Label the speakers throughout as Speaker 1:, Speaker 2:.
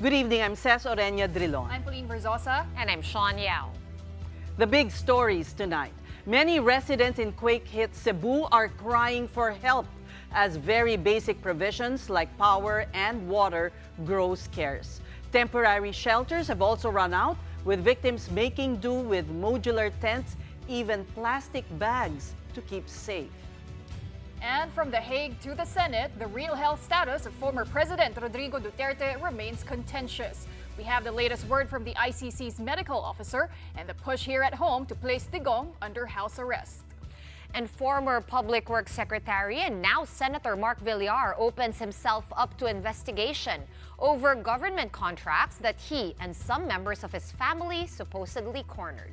Speaker 1: Good evening, I'm Ces Orenia Drilon.
Speaker 2: I'm Pauline Berzosa.
Speaker 3: And I'm Sean Yao.
Speaker 1: The big stories tonight. Many residents in quake-hit Cebu are crying for help as very basic provisions like power and water grow scarce. Temporary shelters have also run out, with victims making do with modular tents, even plastic bags to keep safe.
Speaker 2: And from The Hague to the Senate, the real health status of former President Rodrigo Duterte remains contentious. We have the latest word from the ICC's medical officer and the push here at home to place Digong under house arrest.
Speaker 3: And former Public Works Secretary and now Senator Mark Villar opens himself up to investigation over government contracts that he and some members of his family supposedly cornered.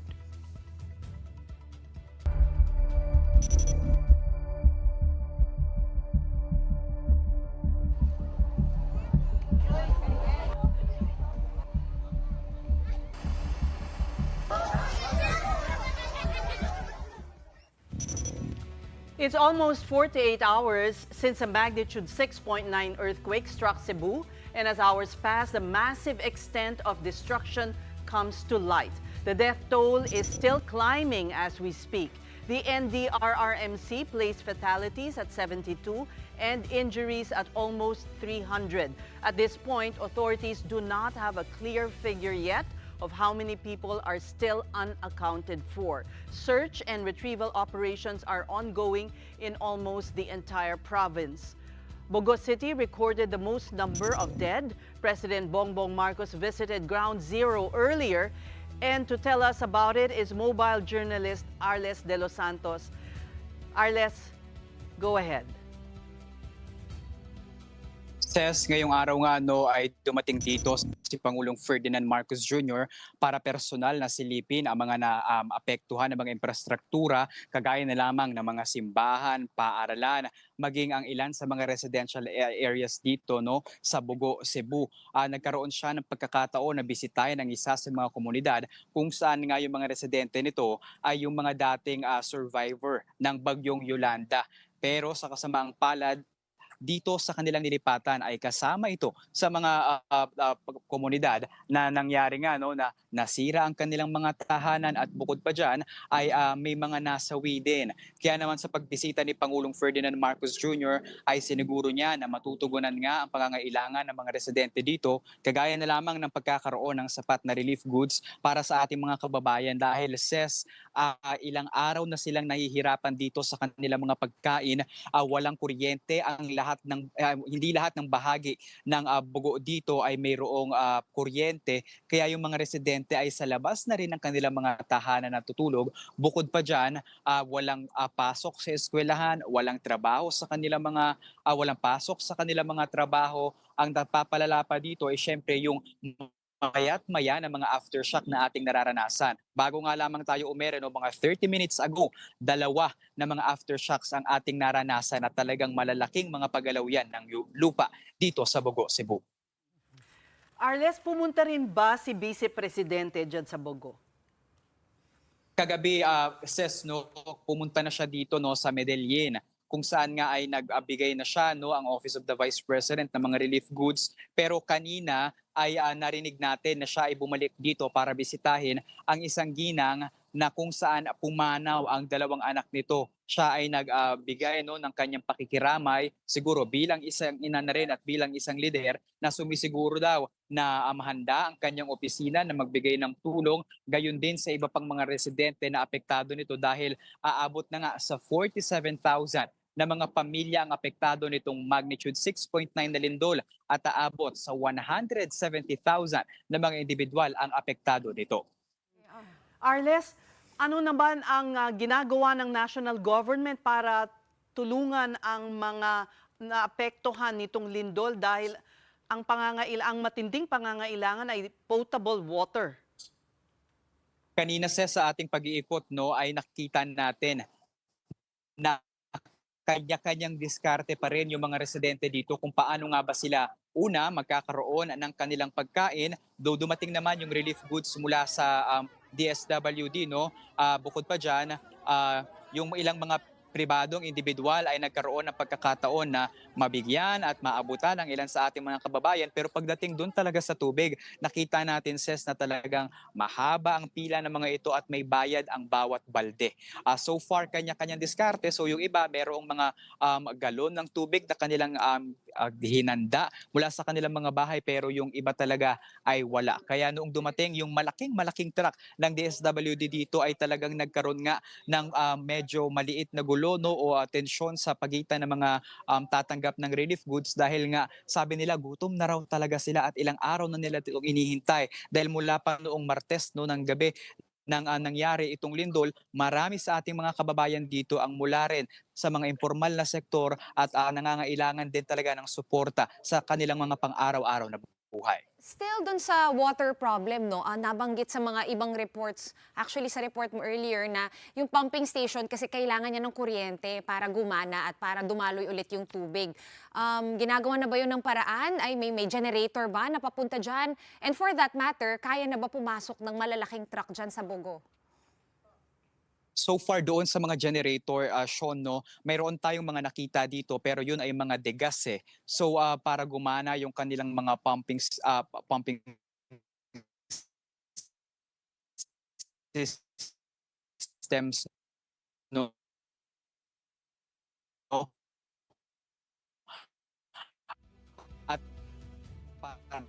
Speaker 1: It's almost 48 hours since a magnitude 6.9 earthquake struck Cebu, and as hours pass, the massive extent of destruction comes to light. The death toll is still climbing as we speak. The NDRRMC placed fatalities at 72 and injuries at almost 300. At this point, authorities do not have a clear figure yet of how many people are still unaccounted for. Search and retrieval operations are ongoing in almost the entire province. Bogo City recorded the most number of dead. President Bongbong Marcos visited Ground Zero earlier, and to tell us about it is mobile journalist Arles de los Santos. Arles, go ahead.
Speaker 4: Ses, ngayong araw nga ay dumating dito si Pangulong Ferdinand Marcos Jr. para personal na silipin ang mga naapektuhan ng mga infrastruktura, kagaya na lamang ng mga simbahan, paaralan, maging ang ilan sa mga residential areas dito sa Bogo, Cebu. Nagkaroon siya ng pagkakataon na bisitahin ang isa sa mga komunidad kung saan nga yung mga residente nito ay yung mga dating survivor ng bagyong Yolanda. Pero sa kasamaang palad, dito sa kanilang nilipatan ay kasama ito sa mga komunidad na nangyari nga na nasira ang kanilang mga tahanan at bukod pa dyan ay may mga nasawi din. Kaya naman sa pagbisita ni Pangulong Ferdinand Marcos Jr. ay siniguro niya na matutugunan nga ang pangangailangan ng mga residente dito, kagaya na lamang ng pagkakaroon ng sapat na relief goods para sa ating mga kababayan dahil ilang araw na silang nahihirapan dito sa kanilang mga pagkain, walang kuryente, hindi lahat ng bahagi ng Bogo dito ay mayroong kuryente, kaya yung mga residente ay sa labas na rin ng kanilang mga tahanan na tutulog. Bukod pa dyan, walang pasok sa eskwelahan, walang trabaho sa kanilang walang pasok sa kanilang mga trabaho. Ang napapalala pa dito ay syempre yung maya't maya ng mga aftershock na ating nararanasan. Bago nga lamang tayo umere, mga 30 minutes ago, dalawa na mga aftershocks ang ating naranasan at talagang malalaking mga paggalaw yan ng lupa dito sa Bogo, Cebu.
Speaker 1: Arles, pumunta rin ba si Vice Presidente dyan sa Bogo?
Speaker 4: Kagabi, pumunta na siya dito sa Medellin, kung saan nga ay nagbigay na siya ang Office of the Vice President ng mga relief goods. Pero kanina ay narinig natin na siya ay bumalik dito para bisitahin ang isang ginang na kung saan pumanaw ang dalawang anak nito. Siya ay nagbigay ng kanyang pakikiramay, siguro bilang isang ina na rin at bilang isang lider na sumisiguro daw na mahanda ang kanyang opisina na magbigay ng tulong, gayon din sa iba pang mga residente na apektado nito dahil aabot na nga sa 47,000 na mga pamilya ang apektado nitong magnitude 6.9 na lindol at aabot sa 170,000 na mga individual ang apektado nito.
Speaker 1: Arles, ano naman ang ginagawa ng national government para tulungan ang mga naapektuhan nitong lindol dahil ang matinding pangangailangan ay potable water?
Speaker 4: Kanina sa ating pag-iikot ay nakita natin na kanya-kanyang diskarte pa rin yung mga residente dito kung paano nga ba sila magkakaroon ng kanilang pagkain, though dumating naman yung relief goods mula sa DSWD. Bukod pa dyan, yung ilang mga pribadong individual ay nagkaroon ng pagkakataon na mabigyan at maabutan ang ilan sa ating mga kababayan. Pero pagdating doon talaga sa tubig, nakita natin, Ses, na talagang mahaba ang pila ng mga ito at may bayad ang bawat balde. So far, kanya-kanyang diskarte. So yung iba, merong mga galon ng tubig na kanilang hinanda mula sa kanilang mga bahay, pero yung iba talaga ay wala. Kaya noong dumating yung malaking truck ng DSWD dito ay talagang nagkaroon nga ng medyo maliit na gulo, no, o tensyon sa pagitan ng mga tatanggap ng relief goods, dahil nga sabi nila gutom na raw talaga sila at ilang araw na nila itong inihintay dahil mula pa noong Martes, no, ng gabi nang nangyari itong lindol, marami sa ating mga kababayan dito ang mula rin sa mga informal na sektor at nangangailangan din talaga ng suporta sa kanilang mga pang-araw-araw na buhay.
Speaker 3: Still dun sa water problem, no, nabanggit sa mga ibang reports, actually sa report mo earlier na yung pumping station kasi kailangan niya ng kuryente para gumana at para dumaloy ulit yung tubig. Ginagawa na ba yun ng paraan? Ay may generator ba na papunta dyan? And for that matter, kaya na ba pumasok ng malalaking truck dyan sa Bogo?
Speaker 4: So far doon sa mga generator, Sean, no, mayroon tayong mga nakita dito pero yun ay mga degas eh. So para gumana yung kanilang mga pumping systems, no. At para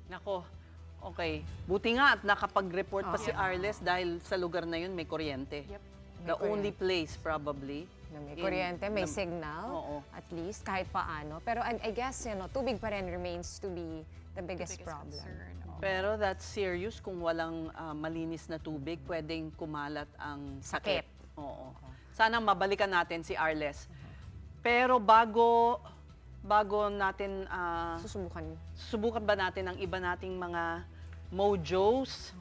Speaker 1: Nako, okay. Buti nga at nakapag-report pa si Arles dahil sa lugar na yun may kuryente.
Speaker 2: Yep.
Speaker 1: The only place probably.
Speaker 3: Na may kuryente, may
Speaker 1: na-
Speaker 3: signal,
Speaker 1: Oo.
Speaker 3: at least kahit paano. Pero I guess, tubig pa rin remains to be the biggest problem.
Speaker 2: concern. Oo.
Speaker 1: Pero that's serious kung walang malinis na tubig, pwedeng kumalat ang sakit. Oo. Sana mabalikan natin si Arles. Pero bago natin susubukan ba natin ang iba nating mga mojos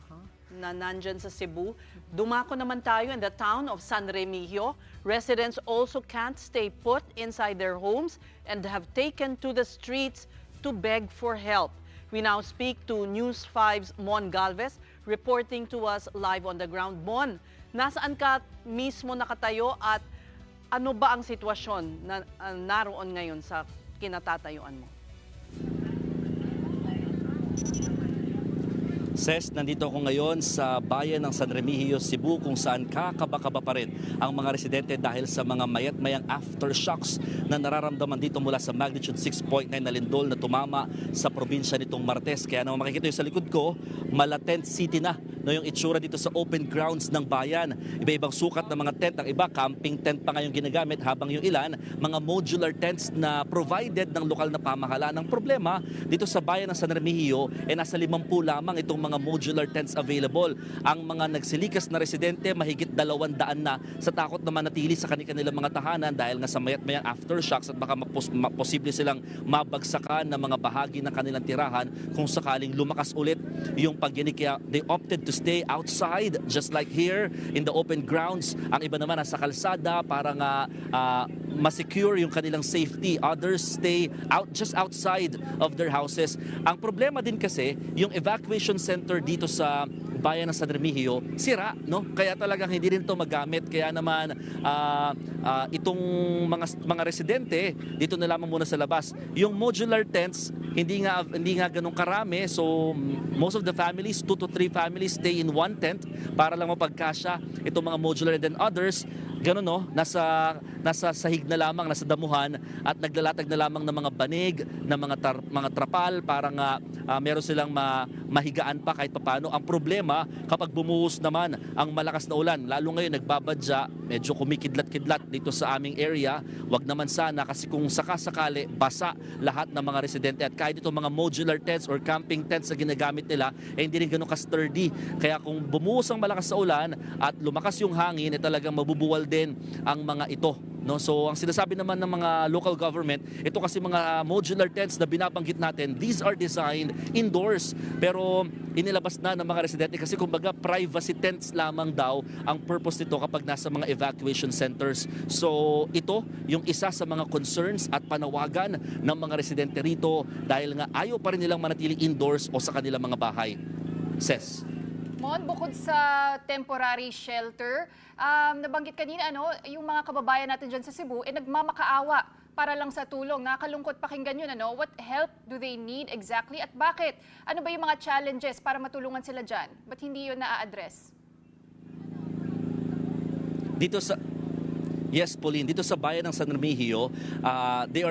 Speaker 1: na nandyan sa Cebu. Dumako naman tayo in the town of San Remigio. Residents also can't stay put inside their homes and have taken to the streets to beg for help. We now speak to News 5's Mon Galvez, reporting to us live on the ground. Mon, nasaan ka mismo nakatayo at ano ba ang sitwasyon na naroon ngayon sa kinatatayuan mo?
Speaker 5: Ses, nandito ako ngayon sa bayan ng San Remigio, Cebu, kung saan kakaba-kaba pa rin ang mga residente dahil sa mga mayat-mayang aftershocks na nararamdaman dito mula sa magnitude 6.9 na lindol na tumama sa probinsya nitong Martes. Kaya naman makikita yung sa likod ko, Malatent City na, no, yung itsura dito sa open grounds ng bayan. Iba-ibang sukat ng mga tent, ang iba camping tent pa ngayong ginagamit, habang yung ilan mga modular tents na provided ng lokal na pamahalaan. Ang problema dito sa bayan ng San Remigio nasa 50 lamang itong mga modular tents available. Ang mga nagsilikas na residente mahigit 200 na sa takot na manatili sa kanilang mga tahanan dahil nga sa mayat-mayang aftershocks at baka posible silang mabagsakan ng mga bahagi ng kanilang tirahan kung sakaling lumakas ulit yung pagyanig. Kaya they opted to stay outside just like here in the open grounds. Ang iba naman nasa kalsada para nga ma-secure yung kanilang safety. Others stay just outside of their houses. Ang problema din kasi yung evacuation center dito sa bayan ng San Remigio sira, no? Kaya talagang hindi rin ito magamit. Kaya naman itong mga residente dito na lamang muna sa labas. Yung modular tents hindi nga ganun karami. So most of the families, 2 to 3 families stay in one tent para lang mapagkasya itong mga modular, and then others ganun, no, nasa sahig na lamang, nasa damuhan at naglalatag na lamang ng mga banig, ng mga trapal para nga meron silang mahigaan pa kahit papano. Ang problema kapag bumuhos naman ang malakas na ulan, lalo ngayon nagbabadya, medyo kumikidlat-kidlat dito sa aming area. Wag naman sana, kasi kung sakasakali basa lahat ng mga residente, at kahit itong mga modular tents or camping tents na ginagamit nila hindi rin ganun ka-sturdy. Kaya kung bumuhos ang malakas na ulan at lumakas yung hangin, talagang mabubuwal din ang mga ito, no? So ang sinasabi naman ng mga local government, ito kasi mga modular tents na binabanggit natin, these are designed indoors, pero inilabas na ng mga residente kasi kumbaga privacy tents lamang daw ang purpose nito kapag nasa mga evacuation centers. So ito yung isa sa mga concerns at panawagan ng mga residente rito dahil nga ayaw pa rin nilang manatili indoors o sa kanilang mga bahay. Ses.
Speaker 2: Mon, bukod sa temporary shelter, nabanggit kanina, yung mga kababayan natin dyan sa Cebu, nagmamakaawa para lang sa tulong. Nakakalungkot pakinggan yun, What help do they need exactly at bakit? Ano ba yung mga challenges para matulungan sila dyan? Ba't hindi yun na-address?
Speaker 5: Yes, Pauline, dito sa bayan ng San Remigio, they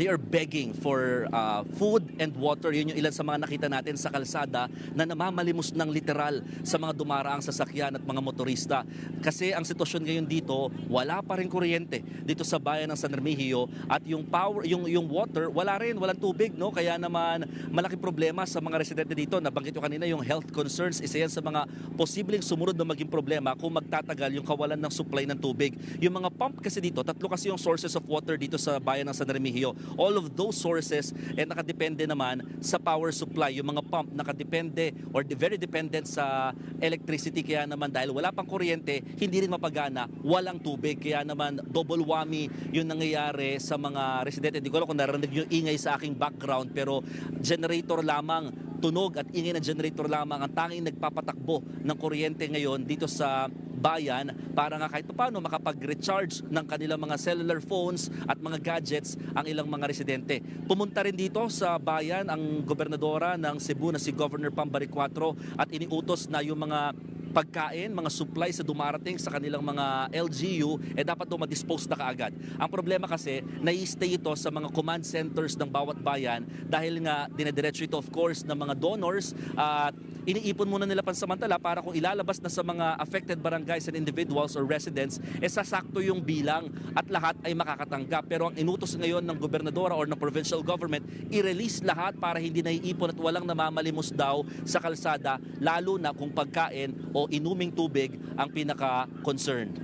Speaker 5: are begging for food and water. Yun yung ilan sa mga nakita natin sa kalsada na namamalimos ng literal sa mga dumaraang sasakyan at mga motorista. Kasi ang sitwasyon ngayon dito, wala pa rin kuryente dito sa bayan ng San Remigio at yung power, yung water, walang tubig, no? Kaya naman malaking problema sa mga residente dito. Nabanggit ko kanina yung health concerns, isa yan sa mga posibleng sumunod na maging problema kung magtatagal yung kawalan ng supply ng tubig. Yung mga pump kasi dito, tatlo kasi yung sources of water dito sa bayan ng San Remigio. All of those sources nakadepende naman sa power supply. Yung mga pump nakadepende or very dependent sa electricity. Kaya naman dahil wala pang kuryente, hindi rin mapagana, walang tubig. Kaya naman double whammy yung nangyayari sa mga residente. Hindi ko alam kung narinig yung ingay sa aking background, pero generator lamang, tunog at ingay ng generator lamang ang tanging nagpapatakbo ng kuryente ngayon dito sa bayan para nga kahit paano makapag-recharge ng kanilang mga cellular phones at mga gadgets ang ilang mga residente. Pumunta rin dito sa bayan ang gobernadora ng Cebu na si Governor Pambari 4 at iniutos na yung mga pagkain, mga supplies sa dumarating sa kanilang mga LGU, dapat daw ma-dispose na kaagad. Ang problema kasi, nai-stay ito sa mga command centers ng bawat bayan dahil nga dinediretso ito of course ng mga donors at iniipon muna nila pansamantala para kung ilalabas na sa mga affected barangays and individuals or residents, sasakto yung bilang at lahat ay makakatanggap. Pero ang inutos ngayon ng gobernadora or ng provincial government, i-release lahat para hindi naiipon at walang namamalimos daw sa kalsada, lalo na kung pagkain o inuming tubig ang pinaka-concerned.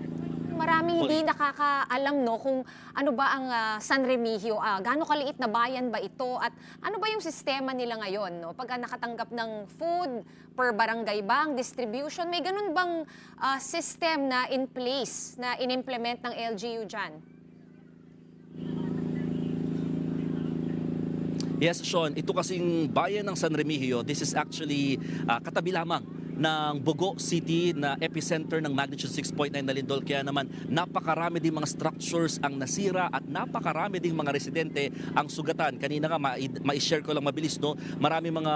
Speaker 3: Maraming hindi nakakaalam kung ano ba ang San Remigio, gaano kaliit na bayan ba ito at ano ba yung sistema nila ngayon, pagka nakatanggap ng food per barangay ba ang distribution, may ganun bang system na in place na in-implement ng LGU dyan?
Speaker 5: Yes, Sean, ito kasing bayan ng San Remigio, this is actually katabi lamang ng Bogo City na epicenter ng magnitude 6.9 na lindol. Kaya naman napakarami ding mga structures ang nasira at napakarami ding mga residente ang sugatan. Kanina nga ma-share ko lang mabilis, marami mga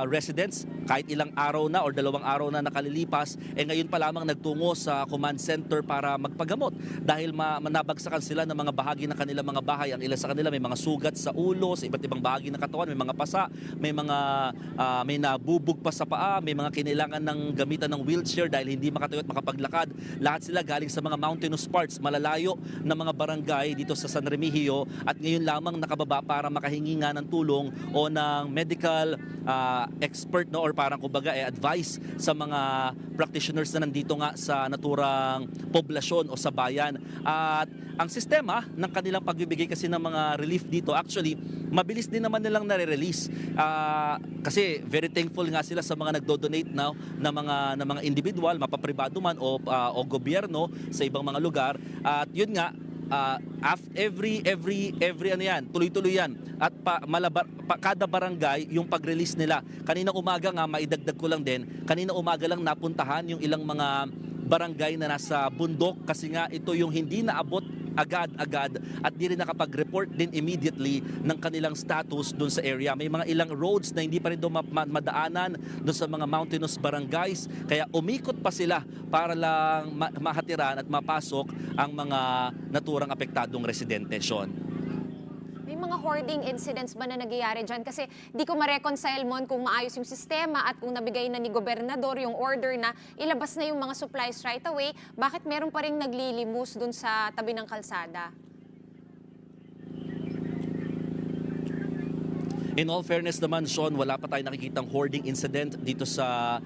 Speaker 5: residents kahit ilang araw na or 2 araw na nakalilipas, ngayon pa lamang nagtungo sa command center para magpagamot dahil manabagsakan sila ng mga bahagi ng kanilang mga bahay. Ang ilan sa kanila may mga sugat sa ulo, sa iba't ibang bahagi ng katawan, may mga pasa, may nabubog pa sa paa, may mga kinailangan ng gamitan ng wheelchair dahil hindi makatayo at makapaglakad. Lahat sila galing sa mga mountainous parts, malalayo na mga barangay dito sa San Remigio at ngayon lamang nakababa para makahingi nga ng tulong o ng medical expert or parang kumbaga advice sa mga practitioners na nandito nga sa naturang poblasyon o sa bayan. At ang sistema ng kanilang pagbibigay kasi ng mga relief dito, actually, mabilis din naman nilang nare-release. Kasi very thankful nga sila sa mga nagdo-donate na mga individual, mapapribado man o gobyerno sa ibang mga lugar. At yun nga, every ano yan, tuloy-tuloy yan. At kada barangay yung pag-release nila. Kanina umaga nga, maidagdag ko lang din, kanina umaga lang napuntahan yung ilang mga barangay na nasa bundok kasi nga ito yung hindi naabot agad-agad at di rin nakapag-report din immediately ng kanilang status doon sa area. May mga ilang roads na hindi pa rin doon madaanan doon sa mga mountainous barangays, kaya umikot pa sila para lang mahatiran at mapasok ang mga naturang apektadong residente, Sean.
Speaker 3: May mga hoarding incidents ba na nagyayari dyan? Kasi di ko ma-reconcile kung maayos yung sistema at kung nabigay na ni gobernador yung order na ilabas na yung mga supplies right away, bakit meron pa rin naglilimus dun sa tabi ng kalsada?
Speaker 5: In all fairness naman, Sean, wala pa tayong nakikitang hoarding incident dito sa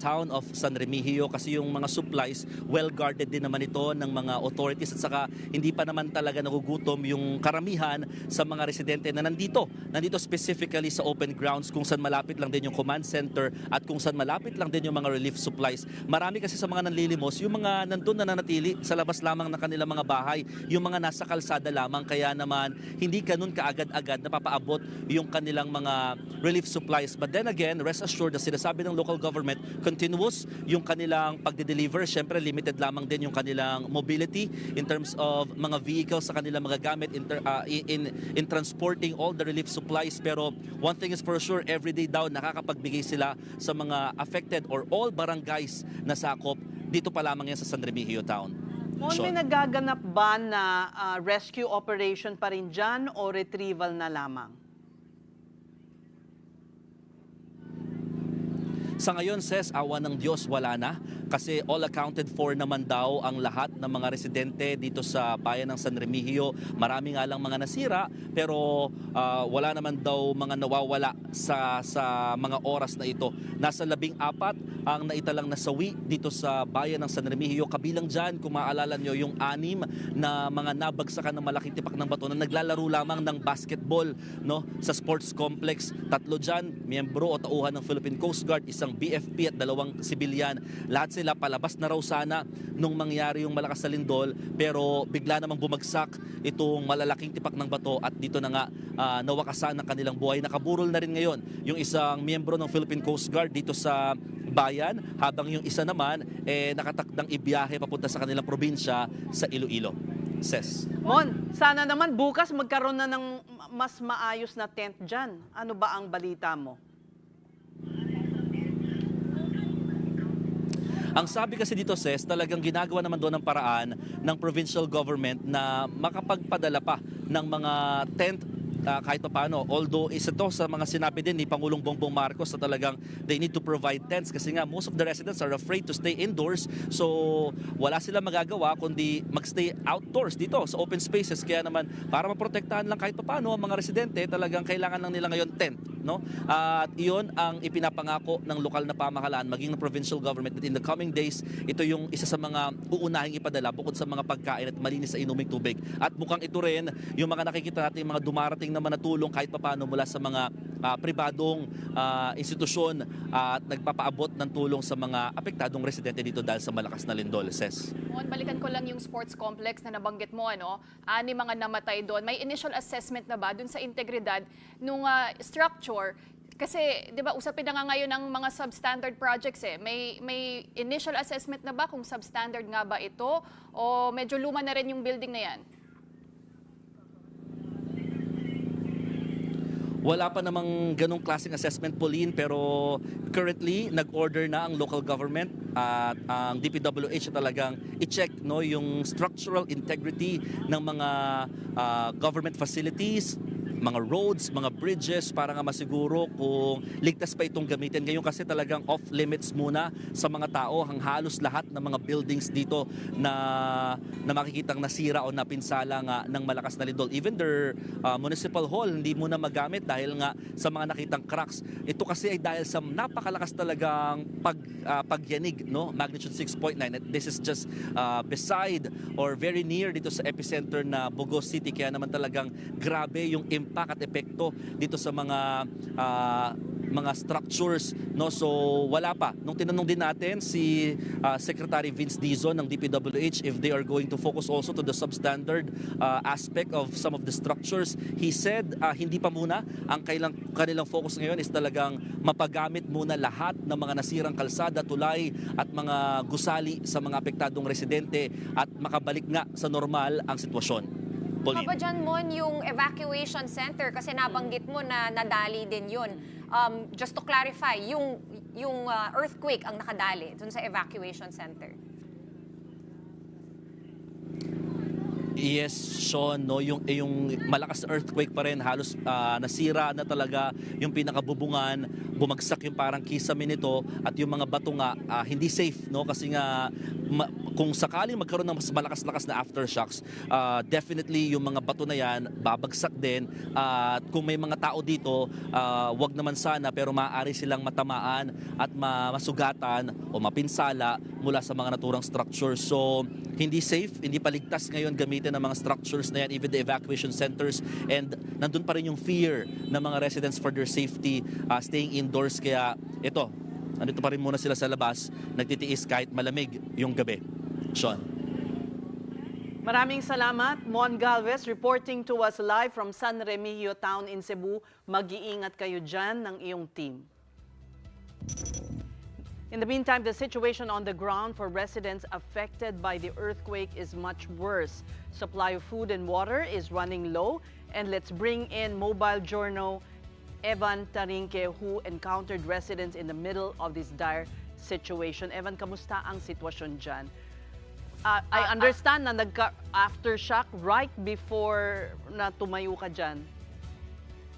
Speaker 5: town of San Remigio kasi yung mga supplies, well-guarded din naman ito ng mga authorities at saka hindi pa naman talaga nagugutom yung karamihan sa mga residente na nandito specifically sa open grounds kung saan malapit lang din yung command center at kung saan malapit lang din yung mga relief supplies. Marami kasi sa mga nanlilimos, yung mga nandun na nanatili sa labas lamang ng kanilang mga bahay, yung mga nasa kalsada lamang, kaya naman hindi ganun kaagad-agad napapaabot yung kanilang mga relief supplies. But then again, rest assured na sinasabi ng local government, continuous yung kanilang pagde-deliver. Siyempre, limited lamang din yung kanilang mobility in terms of mga vehicles sa kanilang mga gamit in transporting all the relief supplies. Pero one thing is for sure, everyday daw nakakapagbigay sila sa mga affected or all barangays na sakop. Dito pa lamang yan sa San Remigio Town.
Speaker 1: Mon, may nagaganap ba na rescue operation pa rin dyan o retrieval na lamang?
Speaker 5: Sa ngayon, Ses, awa ng Diyos, wala na. Kasi all accounted for naman daw ang lahat ng mga residente dito sa bayan ng San Remigio. Marami nga lang mga nasira, pero wala naman daw mga nawawala sa mga oras na ito. Nasa 14 ang naitalang nasawi dito sa bayan ng San Remigio. Kabilang dyan, kung maalala nyo, yung 6 na mga nabagsakan ng malaking tipak ng bato na naglalaro lamang ng basketball, no, sa sports complex. 3 dyan, miyembro o tauhan ng Philippine Coast Guard, isang BFP at 2 sibilyan. Lahat sila palabas na raw sana nung mangyari yung malakas na lindol, pero bigla namang bumagsak itong malalaking tipak ng bato at dito na nga nawakasan ang kanilang buhay. Nakaburol na rin ngayon yung isang miyembro ng Philippine Coast Guard dito sa bayan, habang yung isa naman nakatakdang ibiyahe papunta sa kanilang probinsya sa Iloilo. Ses.
Speaker 1: Mon, sana naman bukas magkaroon na ng mas maayos na tent dyan. Ano ba ang balita mo?
Speaker 5: Ang sabi kasi dito, Ses, talagang ginagawa naman doon ng paraan ng provincial government na makapagpadala pa ng mga tent kahit pa paano. Although isa to sa mga sinabi din ni Pangulong Bongbong Marcos na talagang they need to provide tents kasi nga most of the residents are afraid to stay indoors. So wala silang magagawa kundi magstay outdoors dito sa open spaces. Kaya naman para maprotektahan lang kahit pa paano ang mga residente, talagang kailangan lang nila ngayon tent. No? At iyon ang ipinapangako ng lokal na pamahalaan maging ng provincial government that in the coming days, ito yung isa sa mga uunahing ipadala bukod sa mga pagkain at malinis sa inuming tubig. At mukhang ito rin yung mga nakikita natin, mga dumarating naman na tulong kahit papaano mula sa mga pribadong institusyon at nagpapaabot ng tulong sa mga apektadong residente dito dahil sa malakas na lindol. Ses.
Speaker 2: Balikan ko lang yung sports complex na nabanggit mo, ano? 6 mga namatay doon. May initial assessment na ba doon sa integridad nung structure? Kasi, di ba, usapin na nga ngayon ng mga substandard projects eh. May initial assessment na ba kung substandard nga ba ito? O medyo luma na rin yung building na yan?
Speaker 5: Wala pa namang ganong klaseng assessment, Pauline, pero currently nag-order na ang local government at ang DPWH na talagang i-check, no, yung structural integrity ng mga government facilities, mga roads, mga bridges para nga masiguro kung ligtas pa itong gamitin. Ngayon kasi talagang off-limits muna sa mga tao ang halos lahat ng mga buildings dito na makikitang nasira o napinsala nga ng malakas na lindol. Even their municipal hall hindi muna magamit dahil nga sa mga nakitang cracks. Ito kasi ay dahil sa napakalakas talagang pagyanig, no? Magnitude 6.9. This is just beside or very near dito sa epicenter na Bogos City. Kaya naman talagang grabe yung impact at epekto dito sa mga structures, no? So wala pa. Nung tinanong din natin si Secretary Vince Dizon ng DPWH if they are going to focus also to the substandard aspect of some of the structures, he said hindi pa muna. Ang kanilang focus ngayon is talagang mapagamit muna lahat ng mga nasirang kalsada, tulay at mga gusali sa mga apektadong residente at makabalik nga sa normal ang sitwasyon.
Speaker 3: Ano ba dyan, Mon, yung evacuation center? Kasi nabanggit mo na nadali din yun. Just to clarify, yung earthquake ang nakadali dun sa evacuation center.
Speaker 5: Yes, Sean, no, yung malakas na earthquake pa rin, halos nasira na talaga yung pinakabubungan, bumagsak yung parang kisame nito at yung mga bato nga hindi safe, no, kasi nga kung sakaling magkaroon ng mas malakas-lakas na aftershocks, definitely yung mga bato na yan babagsak din at kung may mga tao dito, wag naman sana pero maaari silang matamaan at masugatan o mapinsala mula sa mga naturang structures. So hindi safe, hindi paligtas ngayon gamitin ng mga structures na yan, even the evacuation centers, and nandun pa rin yung fear ng mga residents for their safety, staying indoors. Kaya ito, nandito pa rin muna sila sa labas, nagtitiis kahit malamig yung gabi. Sean.
Speaker 1: Maraming salamat. Mon Galvez reporting to us live from San Remigio Town in Cebu. Mag-iingat kayo dyan ng iyong team. In the meantime, the situation on the ground for residents affected by the earthquake is much worse. Supply of food and water is running low. And let's bring in mobile journal Evan Tarinque, who encountered residents in the middle of this dire situation. Evan, kamusta ang sitwasyon dyan? I understand na nagka-aftershock right before na tumayo ka dyan.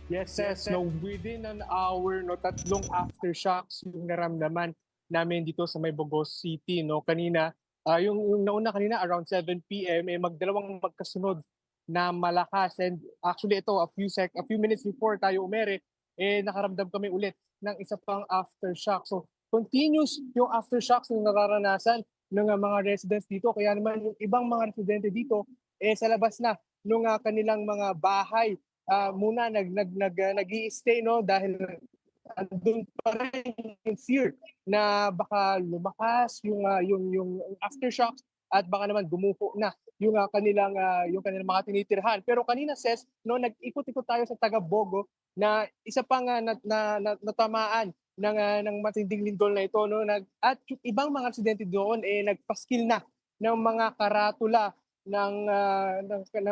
Speaker 6: Yes, no, within an hour, no, tatlong aftershocks yung naramdaman namin dito sa May Bogos City, no. Kanina, yung nauna kanina around 7 p.m. Magdalawang magkasunod na malakas, and actually ito a few minutes before tayo umere, nakaramdam kami ulit ng isa pang aftershock. So continuous yung aftershocks na nararanasan ng mga residents dito, kaya naman yung ibang mga residente dito sa labas na nung kanilang mga bahay muna nag-i-stay, no, dahil andun pa rin yung fear na baka lumakas yung aftershocks at baka naman gumuho na yung kanilang mga tinitirhan. Pero kanina, Ses, no, nag-ikot-ikot tayo sa taga Bogo na isa pang natamaan ng matinding lindol na ito, no, at yung ibang mga residente doon nagpaskil na ng mga karatula ng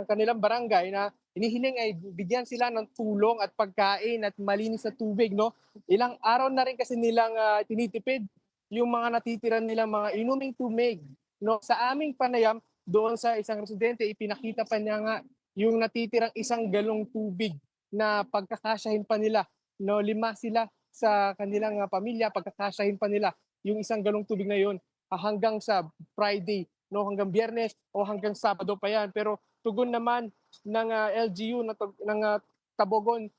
Speaker 6: kanilang barangay na hinihiling ay bigyan sila ng tulong at pagkain at malinis na tubig, no. Ilang araw na rin kasi nilang tinitipid yung mga natitira nilang mga inuming tubig, no. Sa aming panayam doon sa isang residente, ipinakita pa niya nga yung natitirang isang galong tubig na pagkakasyahin pa nila, no. 5 sila sa kanilang pamilya, pagkakasyahin pa nila yung isang galong tubig na yun hanggang sa Friday, no, hanggang Biyernes o hanggang Sabado pa yan. Pero tugon naman ng LGU ng Tabogon,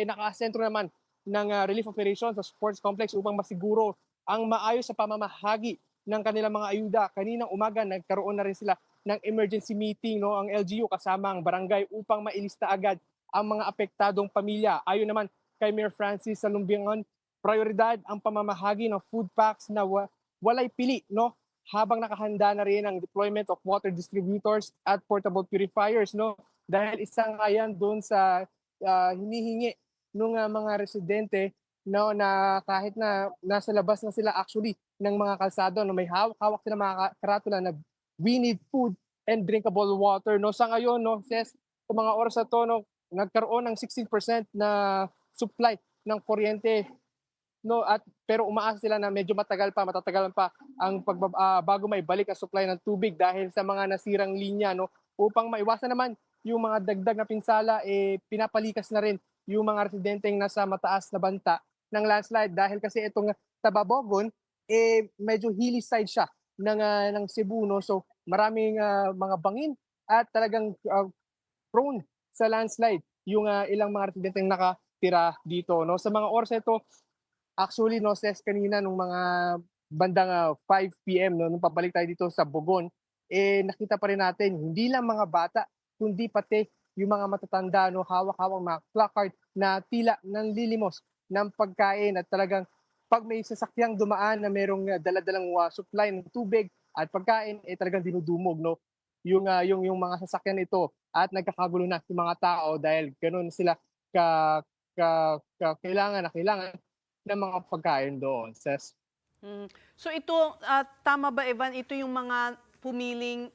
Speaker 6: naka-sentro naman ng relief operations sa sports complex upang masiguro ang maayos sa pamamahagi ng kanilang mga ayuda. Kaninang umaga nagkaroon na rin sila ng emergency meeting, no, ang LGU kasama ang barangay upang mailista agad ang mga apektadong pamilya. Ayon naman kay Mayor Francis Salumbingon, prioridad ang pamamahagi ng food packs na walay pili, no, habang nakahanda na rin ang deployment of water distributors at portable purifiers, no, dahil isang ayan doon sa hinihingi ng mga residente, no, na kahit na nasa labas na sila actually ng mga kalsado, no, may hawak sila mga karatula na we need food and drinkable water, no. Sa ngayon, no, Ses, sa mga oras na to, no, nagkaroon ng 16% na supply ng kuryente, no, at pero umaasa sila na medyo matatagalan pa ang bago may balik ang supply ng tubig dahil sa mga nasirang linya, no. Upang maiwasan naman yung mga dagdag na pinsala, pinapalikas na rin yung mga residenteng nasa mataas na banta ng landslide dahil kasi itong Tababogon medyo hilly side siya ng Cebu, no. So maraming mga bangin at talagang prone sa landslide yung ilang mga residenteng nakatira dito, no. Sa mga oras ito, actually, no, Ses, kanina nung mga bandang 5 p.m., no, nung pabalik tayo dito sa Bogon, nakita pa rin natin hindi lang mga bata kundi pati yung mga matatanda, no, hawak-hawak mga placard na tila nanlilimos ng pagkain at talagang pag may sasakyang dumaan na merong daladalang supply ng tubig at pagkain, talagang dinudumog, no, yung mga sasakyan ito at nagkakagulo na yung mga tao dahil ganoon sila kailangan ng mga pagkain doon, Ses.
Speaker 1: So ito, tama ba, Evan, ito yung mga pumiling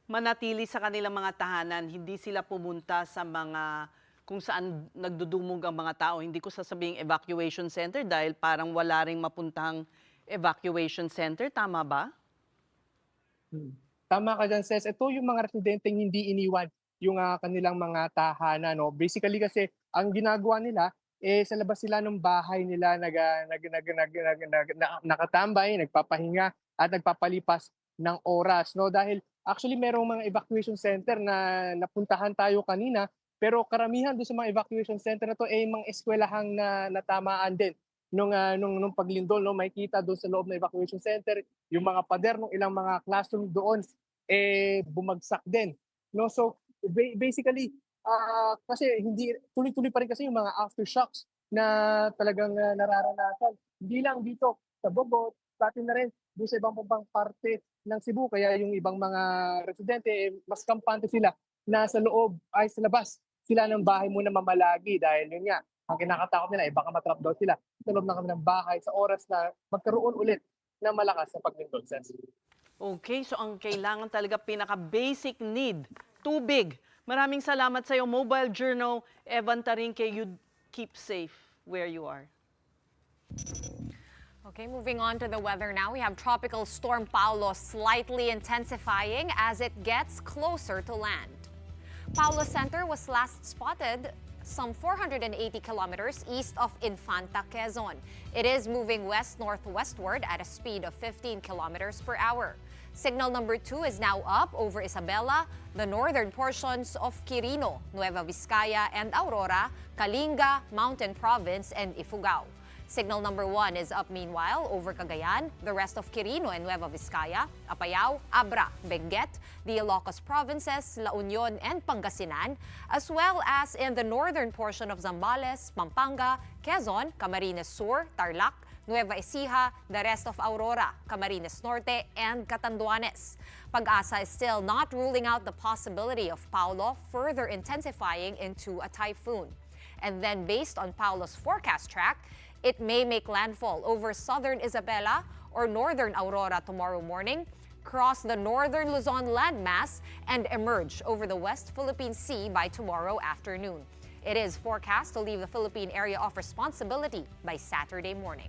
Speaker 1: manatili sa kanilang mga tahanan, hindi sila pumunta sa mga kung saan nagdudumog ang mga tao. Hindi ko sasabing evacuation center dahil parang wala ring mapuntang evacuation center, tama ba?
Speaker 6: Tama ka dyan, Ses. Ito yung mga residenteng hindi iniwan yung kanilang mga tahanan, no. Basically kasi ang ginagawa nila, sa labas sila ng bahay nila nakatambay, nagpapahinga at nagpapalipas ng oras, no, dahil actually merong mga evacuation center na napuntahan tayo kanina, pero karamihan doon sa mga evacuation center na to mga eskwelahang na natamaan din nung paglindol, no. Makikita doon sa loob ng evacuation center yung mga pader ng ilang mga classroom doon bumagsak din, no. So basically kasi hindi tuloy-tuloy pa rin kasi yung mga aftershocks na talagang nararanasan. Hindi lang dito sa Bogot, pati na rin doon sa ibang pang parte ng Cebu. Kaya yung ibang mga residente, mas kampante sila na sa loob ay sa labas sila ng bahay muna mamalagi dahil yun nga, ang kinakatakot nila ay baka matrap daw sila sa loob ng kanilang bahay sa oras na magkaroon ulit ng malakas na paglindol.
Speaker 1: Okay, so ang kailangan talaga pinaka-basic need, tubig. Maraming salamat sa iyo, Mobile Journal, Evan Tarinque. You keep safe where you are.
Speaker 3: Okay, moving on to the weather now. We have Tropical Storm Paulo slightly intensifying as it gets closer to land. Paulo Center was last spotted some 480 kilometers east of Infanta, Quezon. It is moving west-northwestward at a speed of 15 kilometers per hour. Signal number 2 is now up over Isabela, the northern portions of Quirino, Nueva Vizcaya and Aurora, Kalinga, Mountain Province, and Ifugao. Signal number 1 is up meanwhile over Cagayan, the rest of Quirino and Nueva Vizcaya, Apayao, Abra, Benguet, the Ilocos provinces, La Union and Pangasinan, as well as in the northern portion of Zambales, Pampanga, Quezon, Camarines Sur, Tarlac, Nueva Ecija, the rest of Aurora, Camarines Norte, and Catanduanes. Pag-asa is still not ruling out the possibility of Paulo further intensifying into a typhoon. And then based on Paulo's forecast track, it may make landfall over southern Isabela or northern Aurora tomorrow morning, cross the northern Luzon landmass, and emerge over the West Philippine Sea by tomorrow afternoon. It is forecast to leave the Philippine area of responsibility by Saturday morning.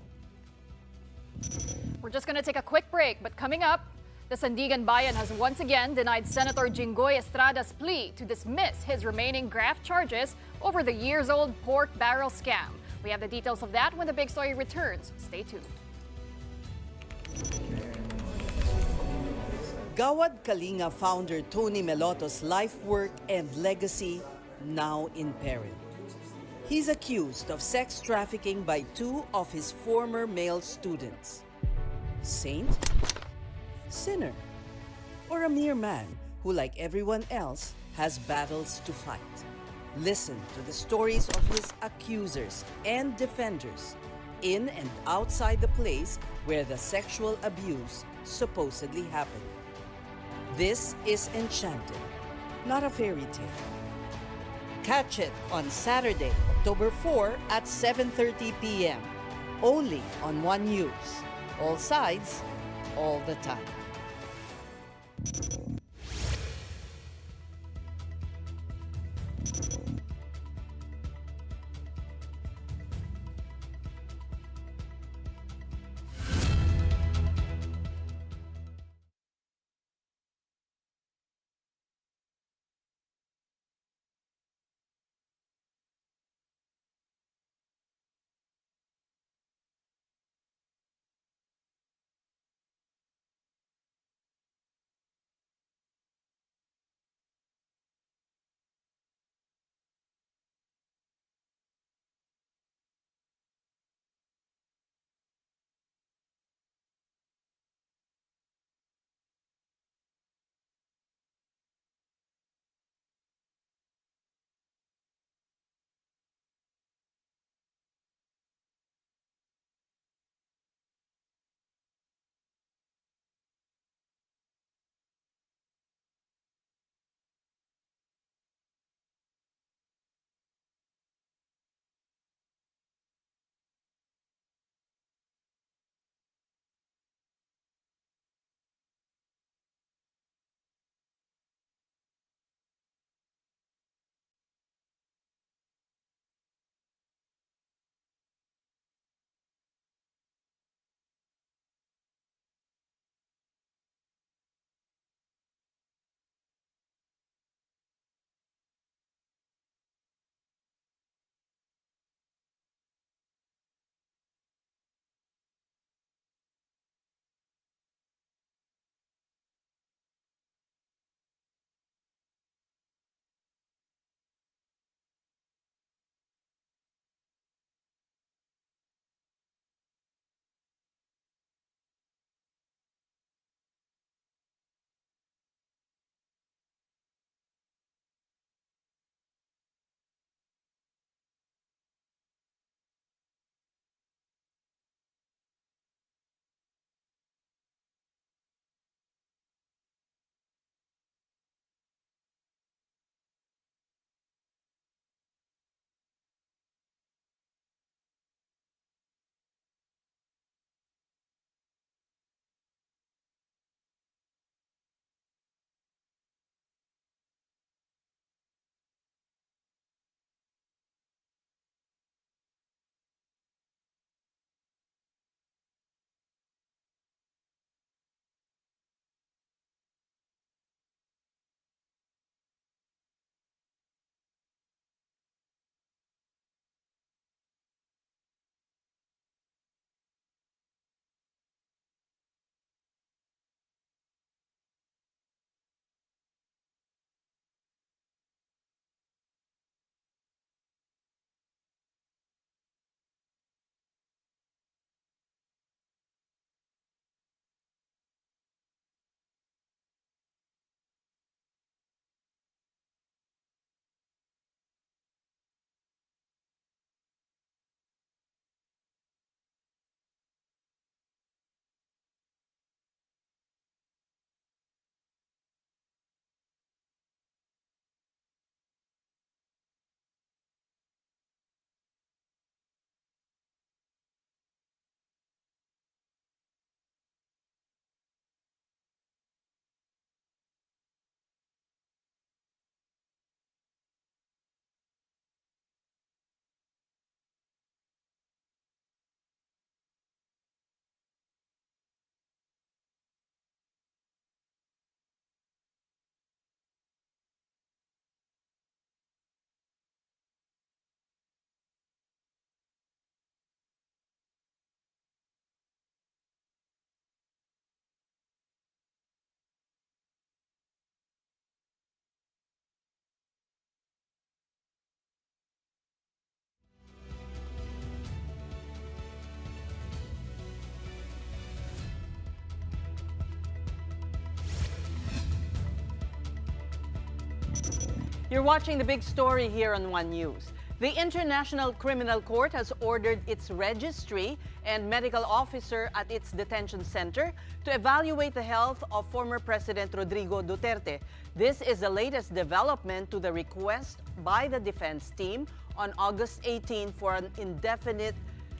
Speaker 2: We're just going to take a quick break, but coming up, the Sandigan Bayan has once again denied Senator Jinggoy Estrada's plea to dismiss his remaining graft charges over the years-old pork barrel scam. We have the details of that when the big story returns. Stay tuned.
Speaker 7: Gawad Kalinga founder Tony Meloto's life work and legacy now in peril. He's accused of sex trafficking by 2 of his former male students. Saint? Sinner? Or a mere man who, like everyone else, has battles to fight? Listen to the stories of his accusers and defenders in and outside the place where the sexual abuse supposedly happened. This is Enchanted, not a fairy tale. Catch it on Saturday, October 4 at 7:30 p.m. Only on One News. All sides, all the time.
Speaker 1: You're watching the big story here on One News. The International Criminal Court has ordered its registry and medical officer at its detention center to evaluate the health of former President Rodrigo Duterte. This is the latest development to the request by the defense team on August 18 for an indefinite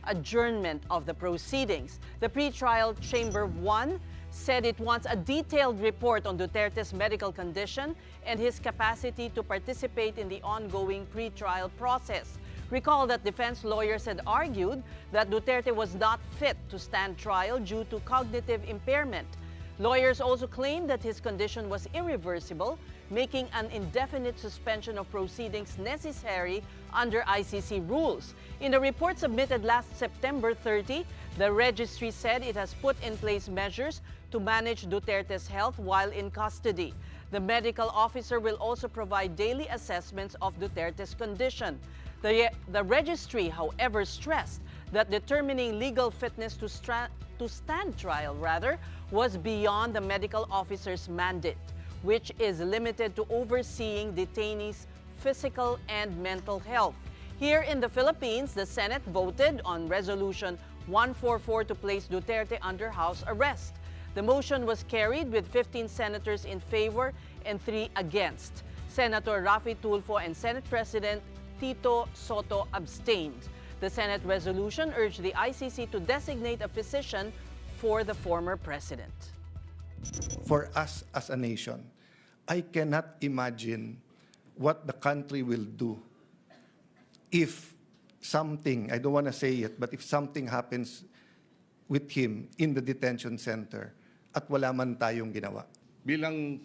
Speaker 1: adjournment of the proceedings. The pretrial Chamber 1 said it wants a detailed report on Duterte's medical condition and his capacity to participate in the ongoing pretrial process. Recall that defense lawyers had argued that Duterte was not fit to stand trial due to cognitive impairment. Lawyers also claimed that his condition was irreversible, making an indefinite suspension of proceedings necessary under ICC rules. In a report submitted last September 30, the registry said it has put in place measures to manage Duterte's health while in custody. The medical officer will also provide daily assessments of Duterte's condition. The registry, however, stressed that determining legal fitness to stand trial was beyond the medical officer's mandate, which is limited to overseeing detainees' physical and mental health. Here in the Philippines, the Senate voted on Resolution 144 to place Duterte under house arrest. The motion was carried with 15 senators in favor and 3 against. Senator Rafi Tulfo and Senate President Tito Soto abstained. The Senate resolution urged the ICC to designate a physician for the former president.
Speaker 8: For us as a nation, I cannot imagine what the country will do if something, I don't want to say it, but if something happens with him in the detention center at wala man tayong ginawa.
Speaker 9: Bilang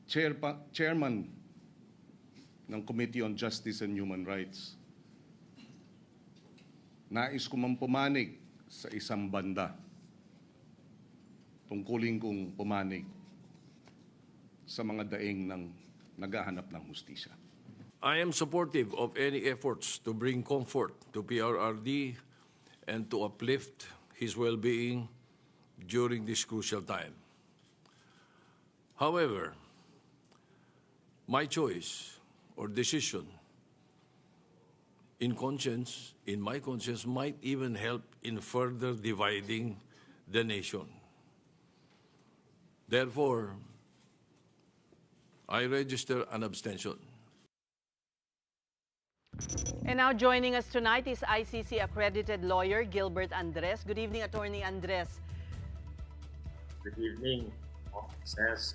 Speaker 9: chairman ng Committee on Justice and Human Rights, nais ko mang pumanig sa isang banda. Tungkulin kong pumanig sa mga daing ng naghahanap ng hustisya.
Speaker 10: I am supportive of any efforts to bring comfort to PRRD and to uplift his well-being during this crucial time. However, my choice or decision in my conscience, might even help in further dividing the nation. Therefore, I register an abstention.
Speaker 1: And now joining us tonight is ICC accredited lawyer Gilbert Andres. Good evening, Attorney Andres.
Speaker 11: Good evening, officers.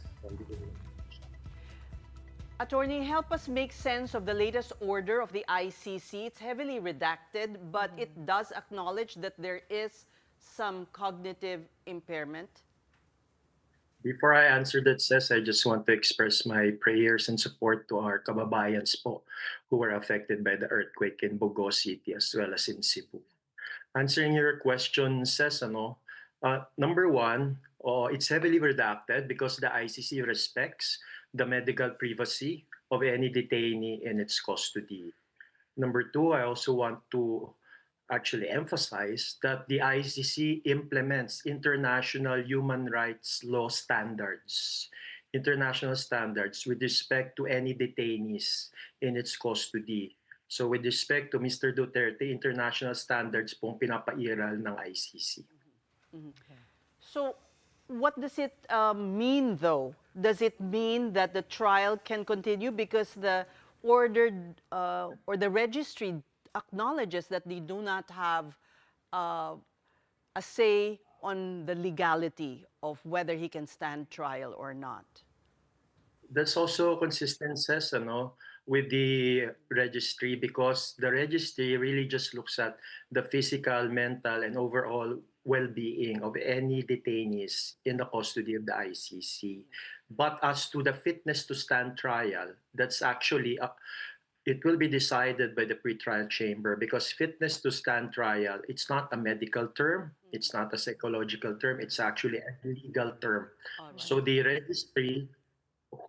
Speaker 1: Attorney, help us make sense of the latest order of the ICC. It's heavily redacted, but it does acknowledge that there is some cognitive impairment.
Speaker 11: Before I answer that, Ses, I just want to express my prayers and support to our kababayans po who were affected by the earthquake in Bogo City as well as in Cebu. Answering your question, Ses, number one, it's heavily redacted because the ICC respects the medical privacy of any detainee in its custody. Number two, I also want to actually emphasize that the ICC implements international human rights law standards, international standards with respect to any detainees in its custody. So with respect to Mr. Duterte, international standards pong pinapairal ng ICC.
Speaker 1: So what does it mean, though? Does it mean that the trial can continue because the ordered or the registry acknowledges that they do not have a say on the legality of whether he can stand trial or not?
Speaker 11: That's also consistent, Ses, with the registry, because the registry really just looks at the physical, mental, and overall well-being of any detainees in the custody of the ICC. But as to the fitness to stand trial, that's actually it will be decided by the pretrial chamber, because fitness to stand trial, it's not a medical term, it's not a psychological term, it's actually a legal term.
Speaker 1: All right.
Speaker 11: So the registry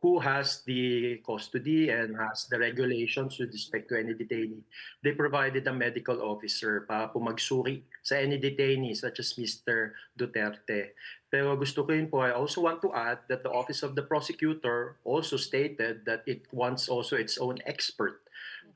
Speaker 11: who has the custody and has the regulations with respect to any detainee. They provided a medical officer para po magsuri sa any detainee such as Mr. Duterte. Pero gusto ko yun po, I also want to add that the Office of the Prosecutor also stated that it wants also its own expert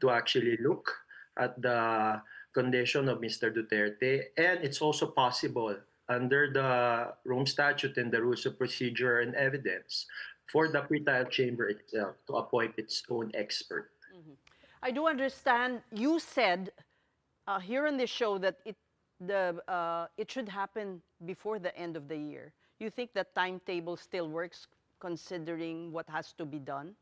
Speaker 11: to actually look at the condition of Mr. Duterte, and it's also possible under the Rome Statute and the Rules of Procedure and Evidence for the pretrial chamber itself to appoint its own expert.
Speaker 1: I do understand you said here on this show that it should happen before the end of the year. You think that timetable still works considering what has to be done?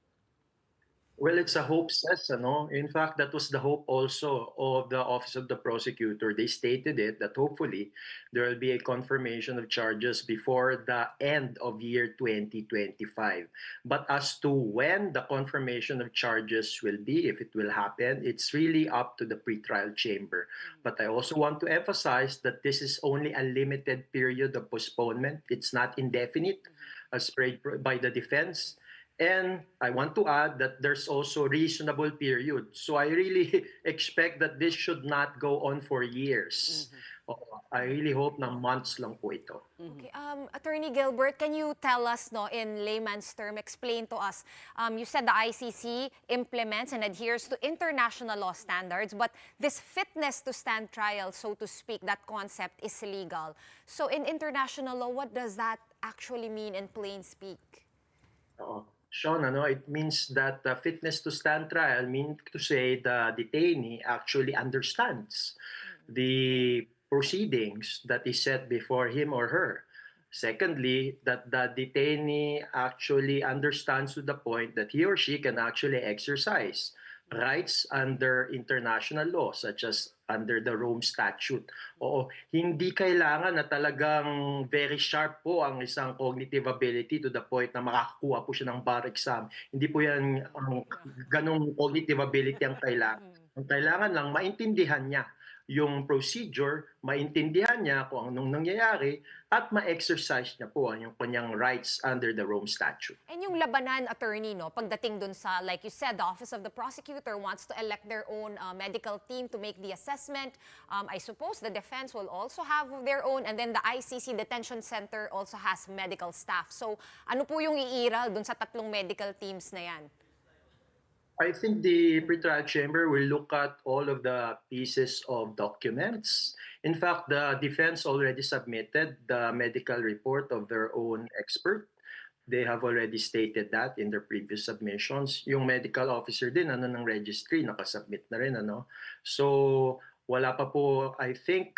Speaker 11: Well, it's a hope, says, ano? In fact, that was the hope also of the Office of the Prosecutor. They stated it that hopefully there will be a confirmation of charges before the end of year 2025. But as to when the confirmation of charges will be, if it will happen, it's really up to the pretrial chamber. But I also want to emphasize that this is only a limited period of postponement. It's not indefinite as prayed by the defense. And I want to add that there's also reasonable period. So I really expect that this should not go on for years. I really hope na months lang po ito.
Speaker 3: Okay, Attorney Gilbert, can you tell us, no, in layman's term, explain to us, you said the ICC implements and adheres to international law standards, but this fitness to stand trial, so to speak, that concept is illegal. So in international law, what does that actually mean in plain speak?
Speaker 11: Sean, it means that the fitness to stand trial means to say the detainee actually understands the proceedings that is set before him or her. Secondly, that the detainee actually understands to the point that he or she can actually exercise rights under international law, such as under the Rome Statute. Oo, hindi kailangan na talagang very sharp po ang isang cognitive ability to the point na makakakuha po siya ng bar exam. Hindi po yan ang ganong cognitive ability ang kailangan. Ang kailangan lang, maintindihan niya yung procedure, maintindihan niya kung anong nangyayari, at ma-exercise niya po yung kanyang rights under the Rome Statute.
Speaker 3: And yung labanan, attorney, no, pagdating dun sa, like you said, the Office of the Prosecutor wants to elect their own medical team to make the assessment. I suppose the defense will also have their own, and then the ICC Detention Center also has medical staff. So ano po yung iiral dun sa tatlong medical teams na yan?
Speaker 11: I think the pretrial chamber will look at all of the pieces of documents. In fact, the defense already submitted the medical report of their own expert. They have already stated that in their previous submissions. Yung medical officer din ng registry, nakasubmit na rin. So wala pa po, I think,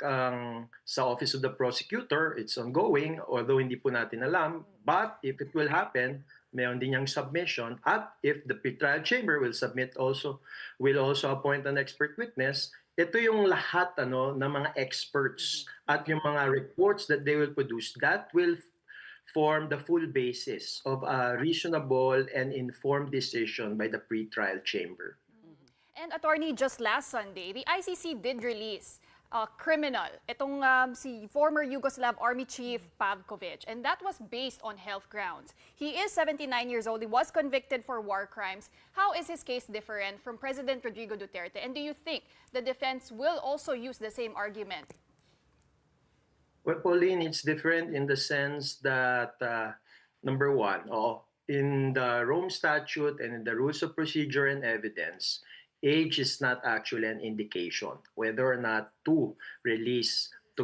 Speaker 11: sa Office of the Prosecutor, it's ongoing, although hindi po natin alam. But if it will happen, mayroon din yung submission, at if the pretrial chamber will also appoint an expert witness, ito yung lahat ng mga experts at yung mga reports that they will produce that will form the full basis of a reasonable and informed decision by the pretrial chamber.
Speaker 2: And attorney, just last Sunday, the ICC did release criminal, itong si former Yugoslav Army Chief Pavkovic, and that was based on health grounds. He is 79 years old. He was convicted for war crimes. How is his case different from President Rodrigo Duterte? And do you think the defense will also use the same argument?
Speaker 11: Well, Pauline, it's different in the sense that, number one, in the Rome Statute and in the Rules of Procedure and Evidence, age is not actually an indication whether or not to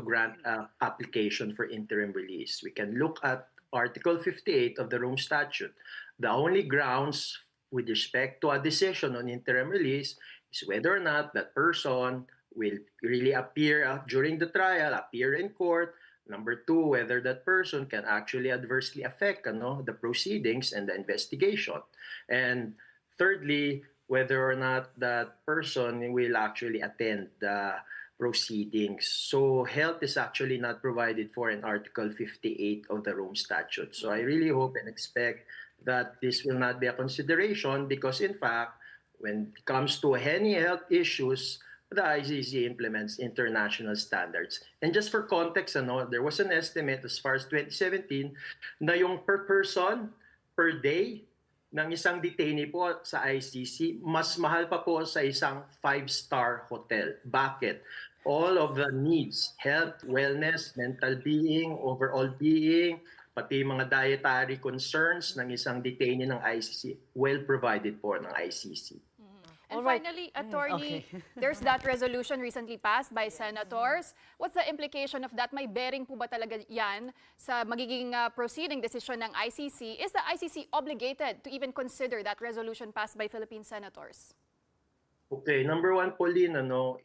Speaker 11: grant application for interim release. We can look at Article 58 of the Rome Statute. The only grounds with respect to a decision on interim release is whether or not that person will really appear during the trial, appear in court. Number two, whether that person can actually adversely affect the proceedings and the investigation. And thirdly, whether or not that person will actually attend the proceedings. So health is actually not provided for in Article 58 of the Rome Statute. So I really hope and expect that this will not be a consideration because, in fact, when it comes to any health issues, the ICC implements international standards. And just for context, there was an estimate as far as 2017 na yung per person, per day, ng isang detainee po sa ICC, mas mahal pa po sa isang 5-star hotel. Bakit? All of the needs, health, wellness, mental being, overall being, pati mga dietary concerns ng isang detainee ng ICC, well provided po ng ICC.
Speaker 2: And
Speaker 1: All right.
Speaker 2: finally, Attorney,
Speaker 1: Okay.
Speaker 2: there's that resolution recently passed by senators. What's the implication of that? May bearing po ba talaga yan sa magiging proceeding decision ng ICC? Is the ICC obligated to even consider that resolution passed by Philippine senators?
Speaker 11: Okay, number one, Pauline,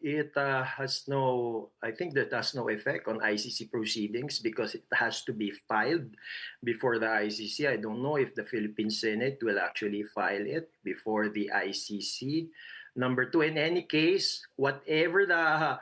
Speaker 11: it has no, I think that has no effect on ICC proceedings because it has to be filed before the ICC. I don't know if the Philippine Senate will actually file it before the ICC. Number two, in any case, whatever the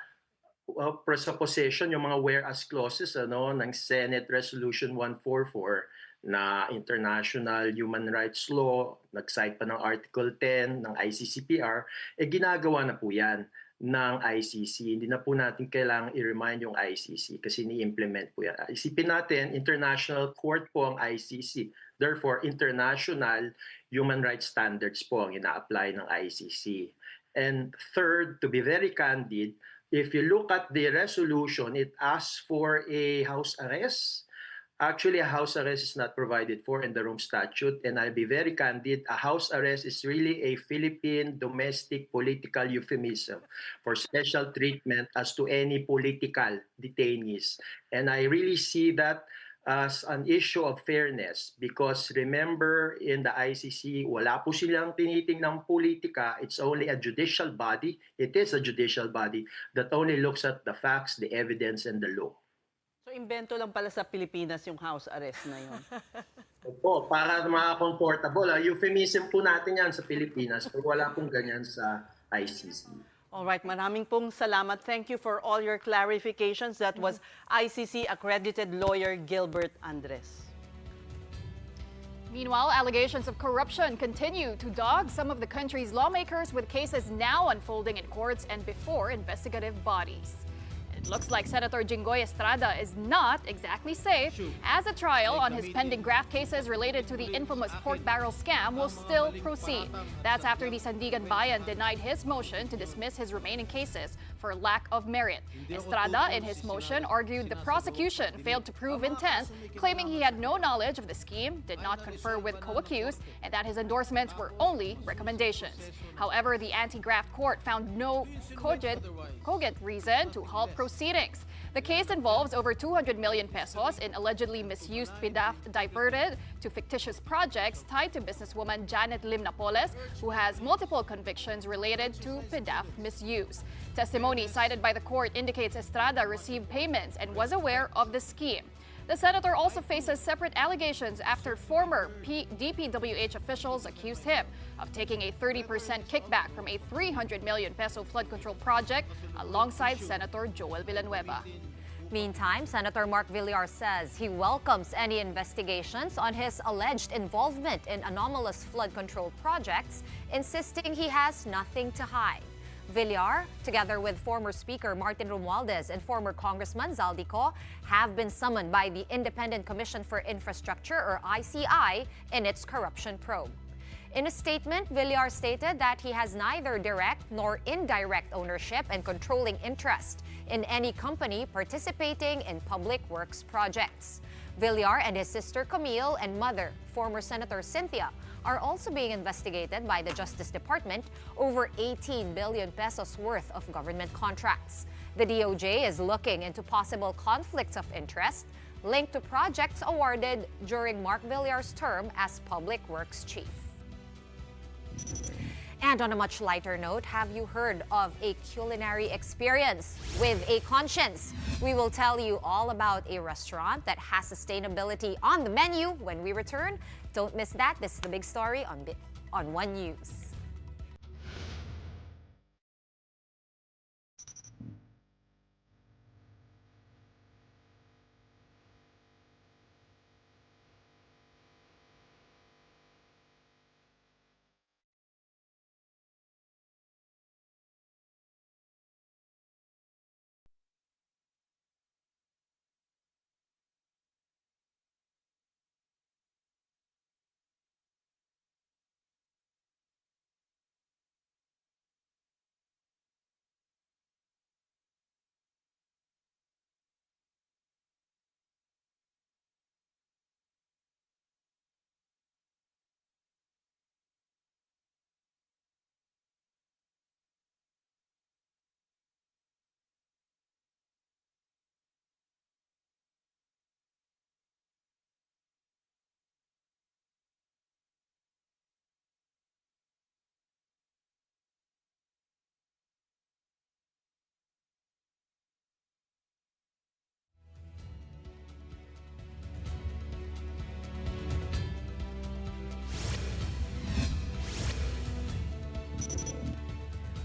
Speaker 11: presupposition, yung mga whereas clauses ng Senate Resolution 144 na international human rights law, nag-cite pa ng Article 10 ng ICCPR, ginagawa na po yan ng ICC. Hindi na po natin kailangang i-remind yung ICC kasi ni-implement po yan. Isipin natin, international court po ang ICC. Therefore, international human rights standards po ang ina-apply ng ICC. And third, to be very candid, if you look at the resolution, it asks for a house arrest. Actually, a house arrest is not provided for in the Rome Statute, and I'll be very candid, a house arrest is really a Philippine domestic political euphemism for special treatment as to any political detainees. And I really see that as an issue of fairness because remember, in the ICC, wala po silang tinitingnang politika. It's only a judicial body. It is a judicial body that only looks at the facts, the evidence, and the law.
Speaker 1: So, imbento lang pala sa Pilipinas yung house arrest na yun.
Speaker 11: Opo, para mga-comfortable. Euphemism po natin yan sa Pilipinas, pero wala pong ganyan sa ICC.
Speaker 1: Alright, maraming pong salamat. Thank you for all your clarifications. That was ICC accredited lawyer Gilbert Andres.
Speaker 2: Meanwhile, allegations of corruption continue to dog some of the country's lawmakers with cases now unfolding in courts and before investigative bodies. It looks like Senator Jinggoy Estrada is not exactly safe, as a trial on his pending graft cases related to the infamous pork barrel scam will still proceed. That's after the Sandigan Bayan denied his motion to dismiss his remaining cases for lack of merit. Estrada, in his motion, argued the prosecution failed to prove intent, claiming he had no knowledge of the scheme, did not confer with co-accused, and that his endorsements were only recommendations. However, the anti-graft court found no cogent reason to halt proceedings. The case involves over 200 million pesos in allegedly misused PDAF diverted to fictitious projects tied to businesswoman Janet Lim Napoles, who has multiple convictions related to PDAF misuse. Testimony cited by the court indicates Estrada received payments and was aware of the scheme. The senator also faces separate allegations after former DPWH officials accused him of taking a 30% kickback from a 300 million peso flood control project alongside Senator Joel Villanueva.
Speaker 3: Meantime, Senator Mark Villar says he welcomes any investigations on his alleged involvement in anomalous flood control projects, insisting he has nothing to hide. Villar, together with former Speaker Martin Romualdez and former Congressman Zaldico, have been summoned by the Independent Commission for Infrastructure, or ICI, in its corruption probe. In a statement, Villar stated that he has neither direct nor indirect ownership and controlling interest in any company participating in public works projects. Villar and his sister Camille and mother, former Senator Cynthia, are also being investigated by the Justice Department over 18 billion pesos worth of government contracts. The DOJ is looking into possible conflicts of interest linked to projects awarded during Mark Villar's term as Public Works Chief. And on a much lighter note, have you heard of a culinary experience with a conscience? We will tell you all about a restaurant that has sustainability on the menu when we return. Don't miss that. This is the big story on One News.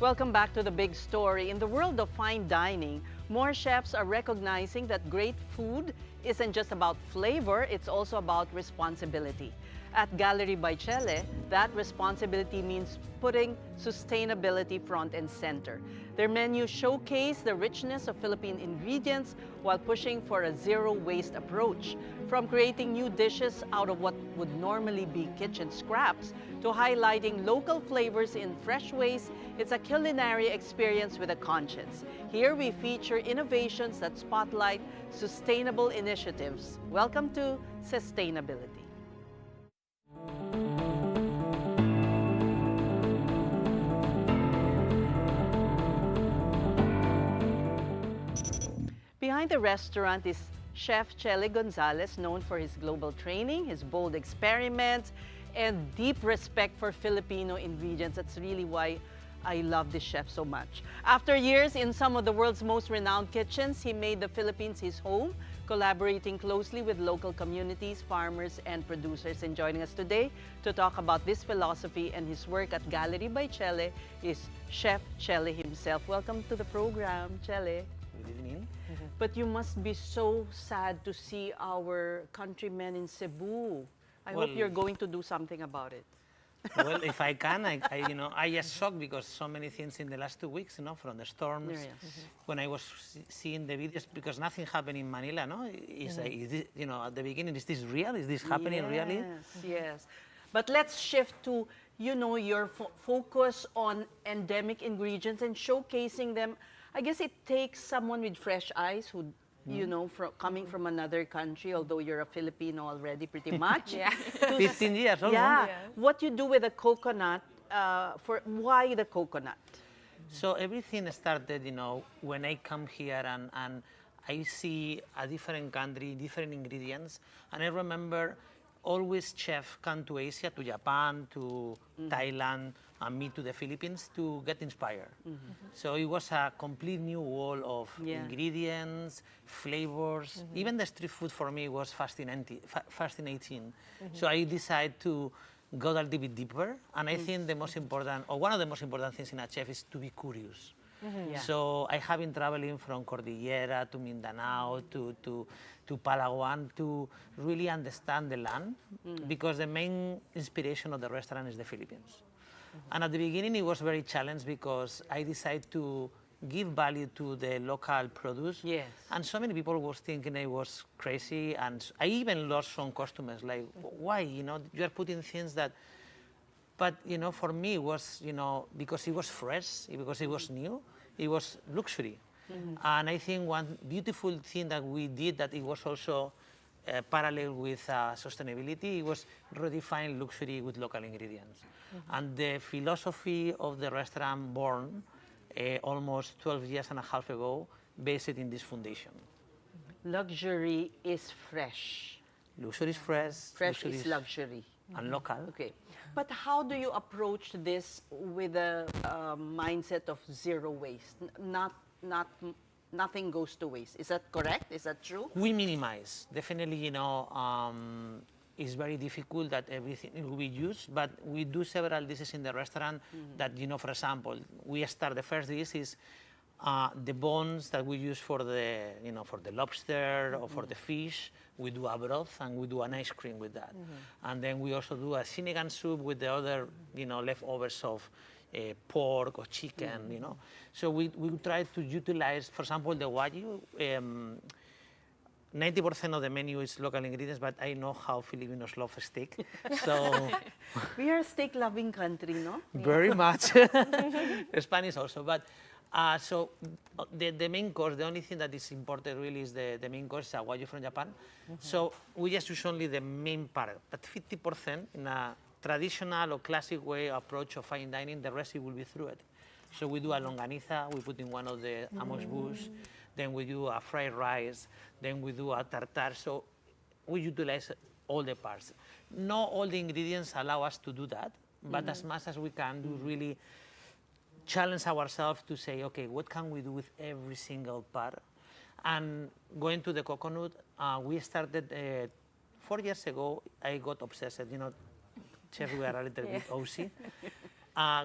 Speaker 1: Welcome back to the big story. In the world of fine dining, more chefs are recognizing that great food isn't just about flavor, it's also about responsibility. At Gallery by Chele, that responsibility means putting sustainability front and center. Their menus showcase the richness of Philippine ingredients while pushing for a zero-waste approach. From creating new dishes out of what would normally be kitchen scraps to highlighting local flavors in fresh ways, it's a culinary experience with a conscience. Here we feature innovations that spotlight sustainable initiatives. Welcome to Sustainability. Behind the restaurant is Chef Chele Gonzalez, known for his global training, his bold experiments, and deep respect for Filipino ingredients. That's really why I love this chef so much. After years in some of the world's most renowned kitchens, he made the Philippines his home, collaborating closely with local communities, farmers, and producers. And joining us today to talk about this philosophy and his work at Gallery by Chele is Chef Chele himself. Welcome to the program, Chele.
Speaker 12: Good evening.
Speaker 1: But you must be so sad to see our countrymen in Cebu. I hope you're going to do something about it.
Speaker 12: Well, if I can, I just shocked because so many things in the last 2 weeks, from the storms. When I was seeing the videos, because nothing happened in Manila, no? Is this, at the beginning, is this real? Is this happening really?
Speaker 1: Yes. But let's shift to, your focus on endemic ingredients and showcasing them. I guess it takes someone with fresh eyes who, coming from another country, although you're a Filipino already pretty much.
Speaker 12: 15 years almost.
Speaker 1: Yeah. What you do with the coconut, why the coconut?
Speaker 12: So everything started, when I come here and I see a different country, different ingredients. And I remember always chefs come to Asia, to Japan, to Thailand, and me to the Philippines to get inspired. So it was a complete new world of ingredients, flavors. Even the street food for me was fascinating. So I decided to go a little bit deeper. And I think the most important, or one of the most important things in a chef is to be curious. So I have been traveling from Cordillera to Mindanao to Palawan to really understand the land because the main inspiration of the restaurant is the Philippines. And at the beginning it was very challenging because I decided to give value to the local produce. And so many people was thinking I was crazy, and I even lost some customers like, why, you are putting things that, but for me it was, because it was fresh, because it was new, it was luxury. And I think one beautiful thing that we did that it was also parallel with sustainability, it was redefine luxury with local ingredients. And the philosophy of the restaurant born almost 12 years and a half ago, based in this foundation.
Speaker 1: Luxury is fresh.
Speaker 12: Luxury is fresh.
Speaker 1: Fresh is luxury.
Speaker 12: And local.
Speaker 1: Okay. But how do you approach this with a mindset of zero waste? Nothing goes to waste. Is that correct? Is that true?
Speaker 12: We minimize. Definitely, it's very difficult that everything will be used, but we do several dishes in the restaurant that, for example, we start the first dish is the bones that we use for the, for the lobster or for the fish. We do a broth and we do an ice cream with that. And then we also do a sinigang soup with the other, leftovers of pork or chicken, So we try to utilize, for example, the wagyu. 90% of the menu is local ingredients, but I know how Filipinos love steak. So
Speaker 1: we are a steak-loving country, no?
Speaker 12: Very much. Spanish also, but so the main course, the only thing that is important really is the main course is a wagyu from Japan. So we just use only the main part, but 50% in a traditional or classic way approach of fine dining, the rest it will be through it. So we do a longaniza, we put in one of the amuse bouche, then we do a fried rice, then we do a tartare. So we utilize all the parts. Not all the ingredients allow us to do that, but as much as we can do really challenge ourselves to say, okay, what can we do with every single part? And going to the coconut, we started 4 years ago. I got obsessed. Chef, we are a little bit OC.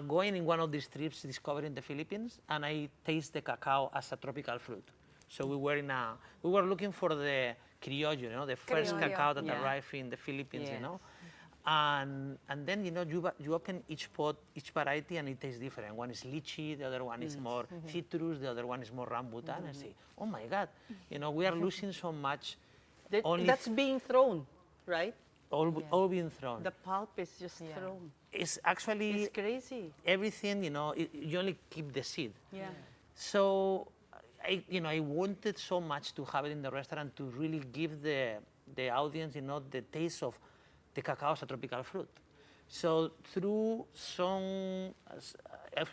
Speaker 12: going in one of these trips discovering the Philippines, and I taste the cacao as a tropical fruit. So we were looking for the criollo, you know, the first
Speaker 3: Criollo.
Speaker 12: cacao that
Speaker 1: Yeah.
Speaker 12: arrived in the Philippines, you
Speaker 1: Yes.
Speaker 12: know. And then, you know, you open each pot, each variety, and it tastes different. One is lychee, the other one is more citrus, the other one is more rambutan. I say, oh my God, you know, we are losing so much.
Speaker 1: That's being thrown, right?
Speaker 12: All being thrown.
Speaker 1: The pulp is just thrown.
Speaker 12: It's actually
Speaker 1: It's crazy.
Speaker 12: everything, you know, you only keep the seed.
Speaker 1: Yeah.
Speaker 12: So, I wanted so much to have it in the restaurant to really give the audience, you know, the taste of the cacao as a tropical fruit. So through some,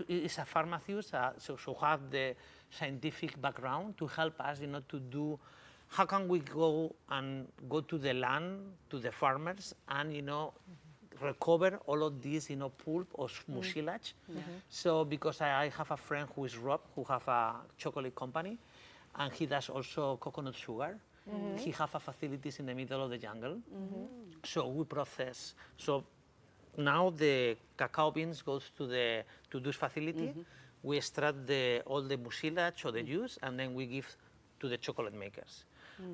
Speaker 12: it's a pharmacist, so have the scientific background to help us, you know, to do, how can we go to the land, to the farmers, and, you know, recover all of this, you know, pulp or mucilage. So because I have a friend who is Rob, who have a chocolate company, and he does also coconut sugar. He have a facilities in the middle of the jungle. So we process. So now the cacao beans goes to this facility. We extract all the mucilage or the juice, and then we give to the chocolate makers.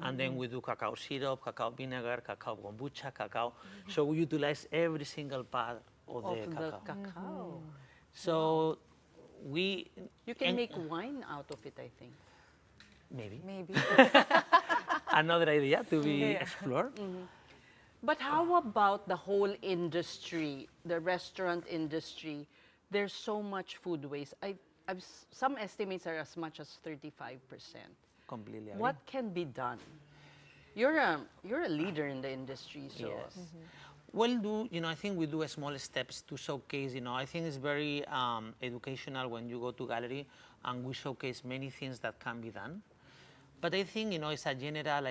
Speaker 12: And then we do cacao syrup, cacao vinegar, cacao kombucha, cacao. So we utilize every single part of the cacao. So
Speaker 1: You can make wine out of it, I think.
Speaker 12: maybe
Speaker 3: Maybe.
Speaker 12: another idea to be explored.
Speaker 1: But how about the whole industry, the restaurant industry? There's so much food waste. Some estimates are as much as 35%.
Speaker 12: Completely agree.
Speaker 1: What can be done? You're a leader in the industry, so
Speaker 12: Yes. Well, I think we do small steps to showcase, I think it's very educational when you go to gallery and we showcase many things that can be done. But I think, it's a general,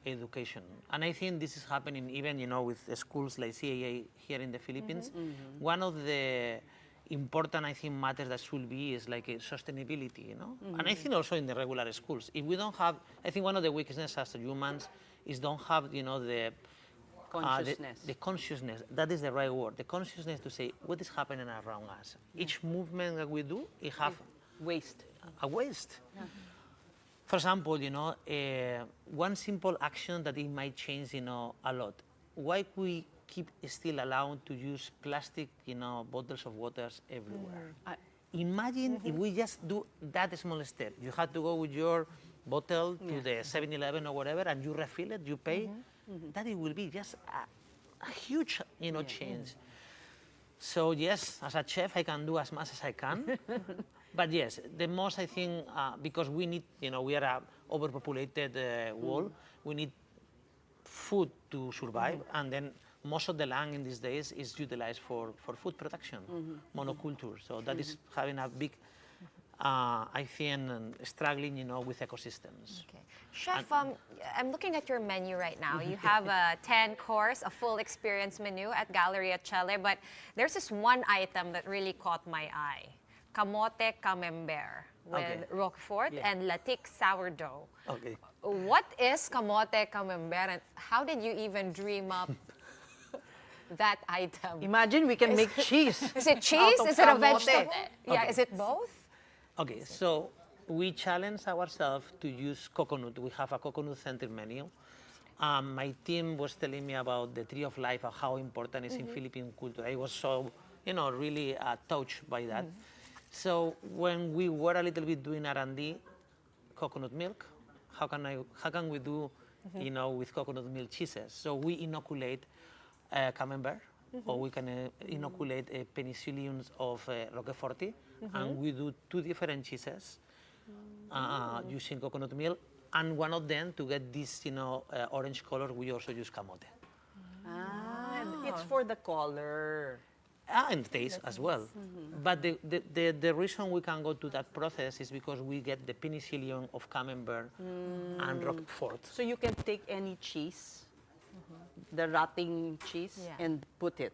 Speaker 12: education. And I think this is happening even, with schools like CAA here in the Philippines. One of the important, matters that should be is like sustainability, And I think also in the regular schools. If we don't have, I think one of the weaknesses as humans is don't have, the
Speaker 1: consciousness.
Speaker 12: The consciousness, that is the right word. The consciousness to say what is happening around us. Each movement that we do, it have
Speaker 1: Waste.
Speaker 12: a waste. For example, one simple action that it might change, a lot. Why we keep still allowed to use plastic, bottles of waters everywhere? Imagine if we just do that small step. You have to go with your bottle to the 7-Eleven or whatever, and you refill it, you pay. That it will be just a huge, change. So yes, as a chef, I can do as much as I can. But yes, the most I think, because we need, we are a overpopulated world, we need food to survive, and then most of the land in these days is utilized for food production, monoculture. So that is having a big, I think, struggling, with ecosystems.
Speaker 3: Okay. Chef, I'm looking at your menu right now. You have a 10-course, a full experience menu at Galleria Chile, but there's this one item that really caught my eye. Camote camembert with Roquefort and Latic sourdough.
Speaker 12: Okay.
Speaker 3: What is camote camembert and how did you even dream up that item?
Speaker 1: Imagine we can make cheese.
Speaker 3: Is it cheese?
Speaker 1: out of
Speaker 3: Is it a
Speaker 1: camote.
Speaker 3: vegetable? Yeah,
Speaker 12: Okay.
Speaker 3: is it both?
Speaker 12: Okay, so we challenge ourselves to use coconut. We have a coconut-centered menu. My team was telling me about the tree of life and how important it is in Philippine culture. I was so, really touched by that. So when we were a little bit doing R&D, coconut milk, how can we do, with coconut milk cheeses? So we inoculate camembert, or we can inoculate penicilliums of Roquefort, and we do 2 different cheeses using coconut milk, and one of them, to get this, orange color, we also use camote.
Speaker 1: It's for the color.
Speaker 12: And taste as well. But the reason we can go to that process is because we get the penicillium of camembert and Roquefort.
Speaker 1: So you can take any cheese, the rotting cheese, and put it.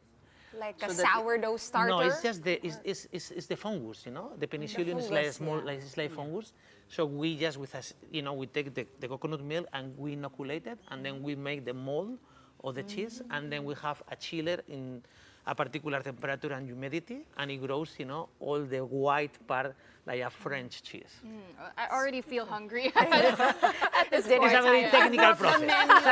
Speaker 3: Like
Speaker 1: So
Speaker 3: a
Speaker 1: that
Speaker 3: sourdough starter?
Speaker 12: No, it's just it's the fungus, The penicillium is like a small, it's like fungus. So we just we take the coconut milk and we inoculate it, and then we make the mold of the cheese, and then we have a chiller a particular temperature and humidity, and it grows, all the white part like a French cheese.
Speaker 2: I already feel hungry at this point.
Speaker 12: It's a very technical
Speaker 2: From the
Speaker 12: process.
Speaker 2: menu.
Speaker 12: It's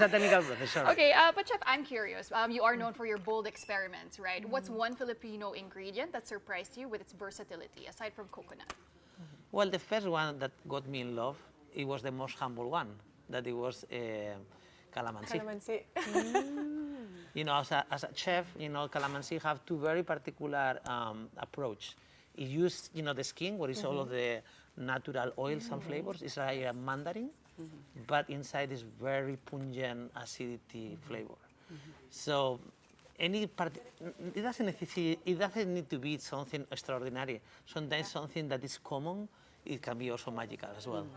Speaker 12: a technical process. Sorry.
Speaker 2: Okay, but Chef, I'm curious. You are known for your bold experiments, right? What's one Filipino ingredient that surprised you with its versatility, aside from coconut?
Speaker 12: Well, the first one that got me in love, it was the most humble one, that it was calamansi. As a chef, calamansi have two very particular approach. It used, the skin, where is all of the natural oils and flavors. It's like a mandarin, but inside is very pungent acidity flavor. So it doesn't need to be something extraordinary. Sometimes something that is common, it can be also magical as well.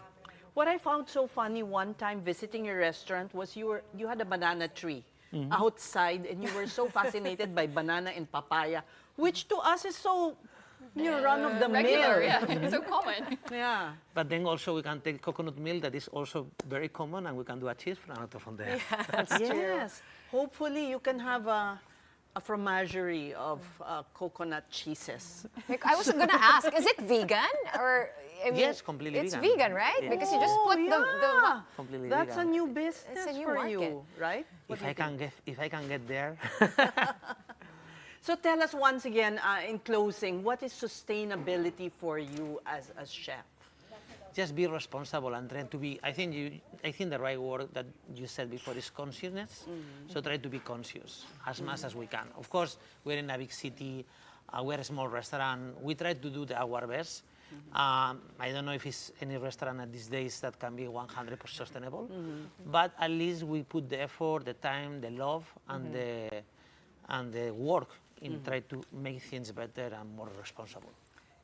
Speaker 1: What I found so funny one time visiting your restaurant was you had a banana tree outside, and you were so fascinated by banana and papaya, which to us is so run of the
Speaker 2: Regular,
Speaker 1: mill.
Speaker 2: yeah, so common.
Speaker 1: Yeah.
Speaker 12: But then also we can take coconut milk that is also very common, and we can do a cheese out from there.
Speaker 1: Yes. Hopefully you can have a fromagerie of coconut cheeses.
Speaker 3: Like, I was gonna ask, is it vegan or? I mean,
Speaker 12: Yes, completely
Speaker 3: it's
Speaker 12: vegan.
Speaker 3: vegan, right?
Speaker 12: Yeah.
Speaker 3: Because you just put the
Speaker 12: Completely
Speaker 1: That's
Speaker 12: vegan.
Speaker 1: a new business
Speaker 3: It's a new
Speaker 1: for
Speaker 3: market.
Speaker 1: you, right?
Speaker 12: If I can get there.
Speaker 1: So tell us once again, in closing, what is sustainability for you as a chef?
Speaker 12: Just be responsible and try to be. I think the right word that you said before is consciousness. So try to be conscious as much as we can. Of course, we're in a big city. We're a small restaurant. We try to do our best. I don't know if it's any restaurant at these days that can be 100% sustainable, but at least we put the effort, the time, the love, and the work in try to make things better and more responsible.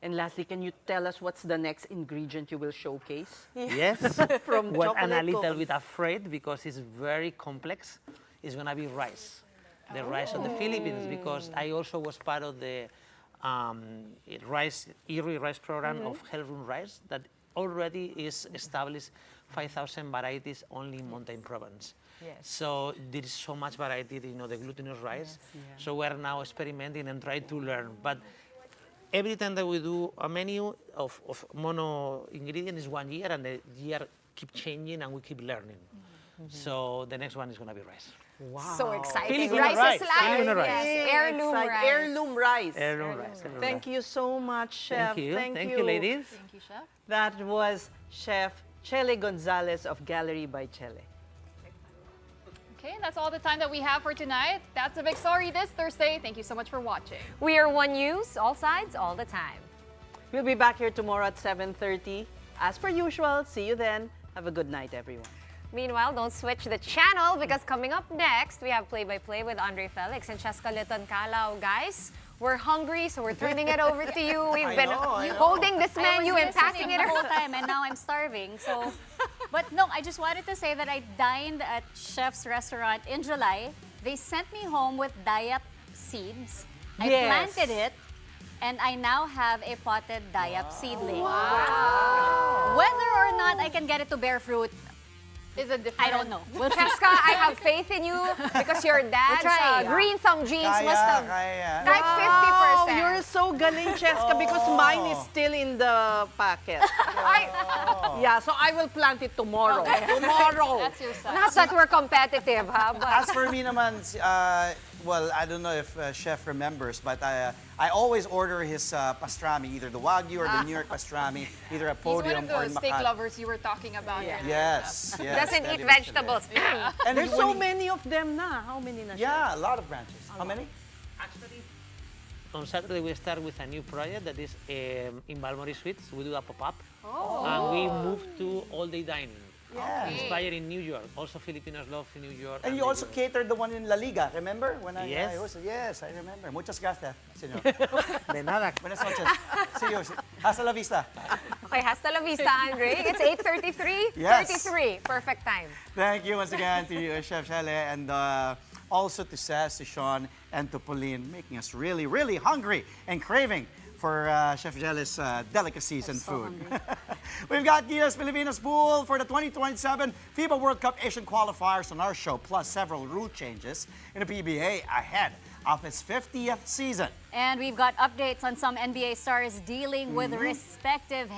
Speaker 1: And lastly, can you tell us what's the next ingredient you will showcase?
Speaker 12: Yes,
Speaker 1: From
Speaker 12: well,
Speaker 1: chocolate
Speaker 12: and a little
Speaker 1: coconut.
Speaker 12: bit afraid because it's very complex. It's gonna be rice, the rice of the Philippines, because I also was part of the Erie rice program of Health Room Rice that already is established 5,000 varieties only in Mountain Province.
Speaker 3: Yes.
Speaker 12: So there is so much variety, the glutinous rice. So we're now experimenting and trying to learn. But every time that we do a menu of mono ingredient is 1 year, and the year keep changing and we keep learning. So the next one is going to be rice.
Speaker 1: Wow.
Speaker 3: So exciting.
Speaker 12: Filipino
Speaker 3: Rice
Speaker 12: rice.
Speaker 3: is life.
Speaker 12: Filipino rice.
Speaker 3: Yes,
Speaker 1: Yay,
Speaker 3: heirloom
Speaker 1: exciting.
Speaker 3: rice.
Speaker 1: Heirloom rice.
Speaker 12: Heirloom rice. Heirloom
Speaker 1: Thank
Speaker 12: rice.
Speaker 1: you so much, Chef.
Speaker 12: Thank you, ladies.
Speaker 2: Thank you, Chef.
Speaker 1: That was Chef Chele Gonzalez of Gallery by Chele.
Speaker 2: Okay, and that's all the time that we have for tonight. That's a big story this Thursday. Thank you so much for watching.
Speaker 3: We are One News, all sides, all the time.
Speaker 1: We'll be back here tomorrow at 7:30. As per usual, see you then. Have a good night, everyone.
Speaker 3: Meanwhile, don't switch the channel because coming up next, we have play-by-play with Andre Felix and Cheska Liton Calao. Guys, we're hungry, so we're turning it over to you. We've been holding this menu and passing it
Speaker 13: the whole
Speaker 3: around.
Speaker 13: time, and now I'm starving. So, but no, I just wanted to say that I dined at Chef's restaurant in July. They sent me home with dayap seeds. I
Speaker 1: Yes.
Speaker 13: planted it, and I now have a potted dayap seedling.
Speaker 3: Wow.
Speaker 13: Whether or not I can get it to bear fruit,
Speaker 2: Is it different?
Speaker 13: I don't know. We'll see.
Speaker 3: Cheska, I have faith in you because your dad's
Speaker 13: try.
Speaker 3: green thumb jeans must have like 50%.
Speaker 1: You're so galing, Cheska, because mine is still in the packet. Yeah, so I will plant it tomorrow. Tomorrow.
Speaker 2: That's your son.
Speaker 3: Not that we're competitive, huh? But
Speaker 14: As for me naman, well, I don't know if Chef remembers, but I always order his pastrami, either the Wagyu or the New York pastrami, either a
Speaker 2: He's one
Speaker 14: podium
Speaker 2: of
Speaker 14: or
Speaker 2: the
Speaker 14: in
Speaker 2: steak
Speaker 14: Makati.
Speaker 2: lovers you were talking about. earlier.
Speaker 14: Yes, yes.
Speaker 3: doesn't
Speaker 14: that
Speaker 3: eat
Speaker 14: eventually.
Speaker 3: vegetables.
Speaker 14: And
Speaker 1: There's
Speaker 14: when
Speaker 1: so
Speaker 14: he-
Speaker 1: many of them na. How many na?
Speaker 14: Yeah, a lot of branches. How many?
Speaker 12: Actually, on Saturday we start with a new project that is in Balmori Suites. We do a pop-up, and we move to all-day dining.
Speaker 14: Yeah.
Speaker 12: Inspired in New York. Also, Filipinos love New York.
Speaker 14: And you
Speaker 12: they
Speaker 14: also
Speaker 12: do-
Speaker 14: catered the one in La Liga, remember? When
Speaker 12: Yes.
Speaker 14: I was, yes, I remember. Muchas gracias, señor.
Speaker 12: De nada.
Speaker 14: Buenas noches. See you. Hasta la vista.
Speaker 3: Okay, hasta la vista, Andre. It's 8:33.
Speaker 14: Yes.
Speaker 3: 33. Perfect time.
Speaker 14: Thank you once again to you, Chef Chele, and also to Saz, to Sean, and to Pauline, making us really, really hungry and craving for Chef Chele's delicacies and food. We've got Gia's Filipinas Pool for the 2027 FIBA World Cup Asian qualifiers on our show, plus several rule changes in the PBA ahead of its 50th season.
Speaker 13: And we've got updates on some NBA stars dealing with respective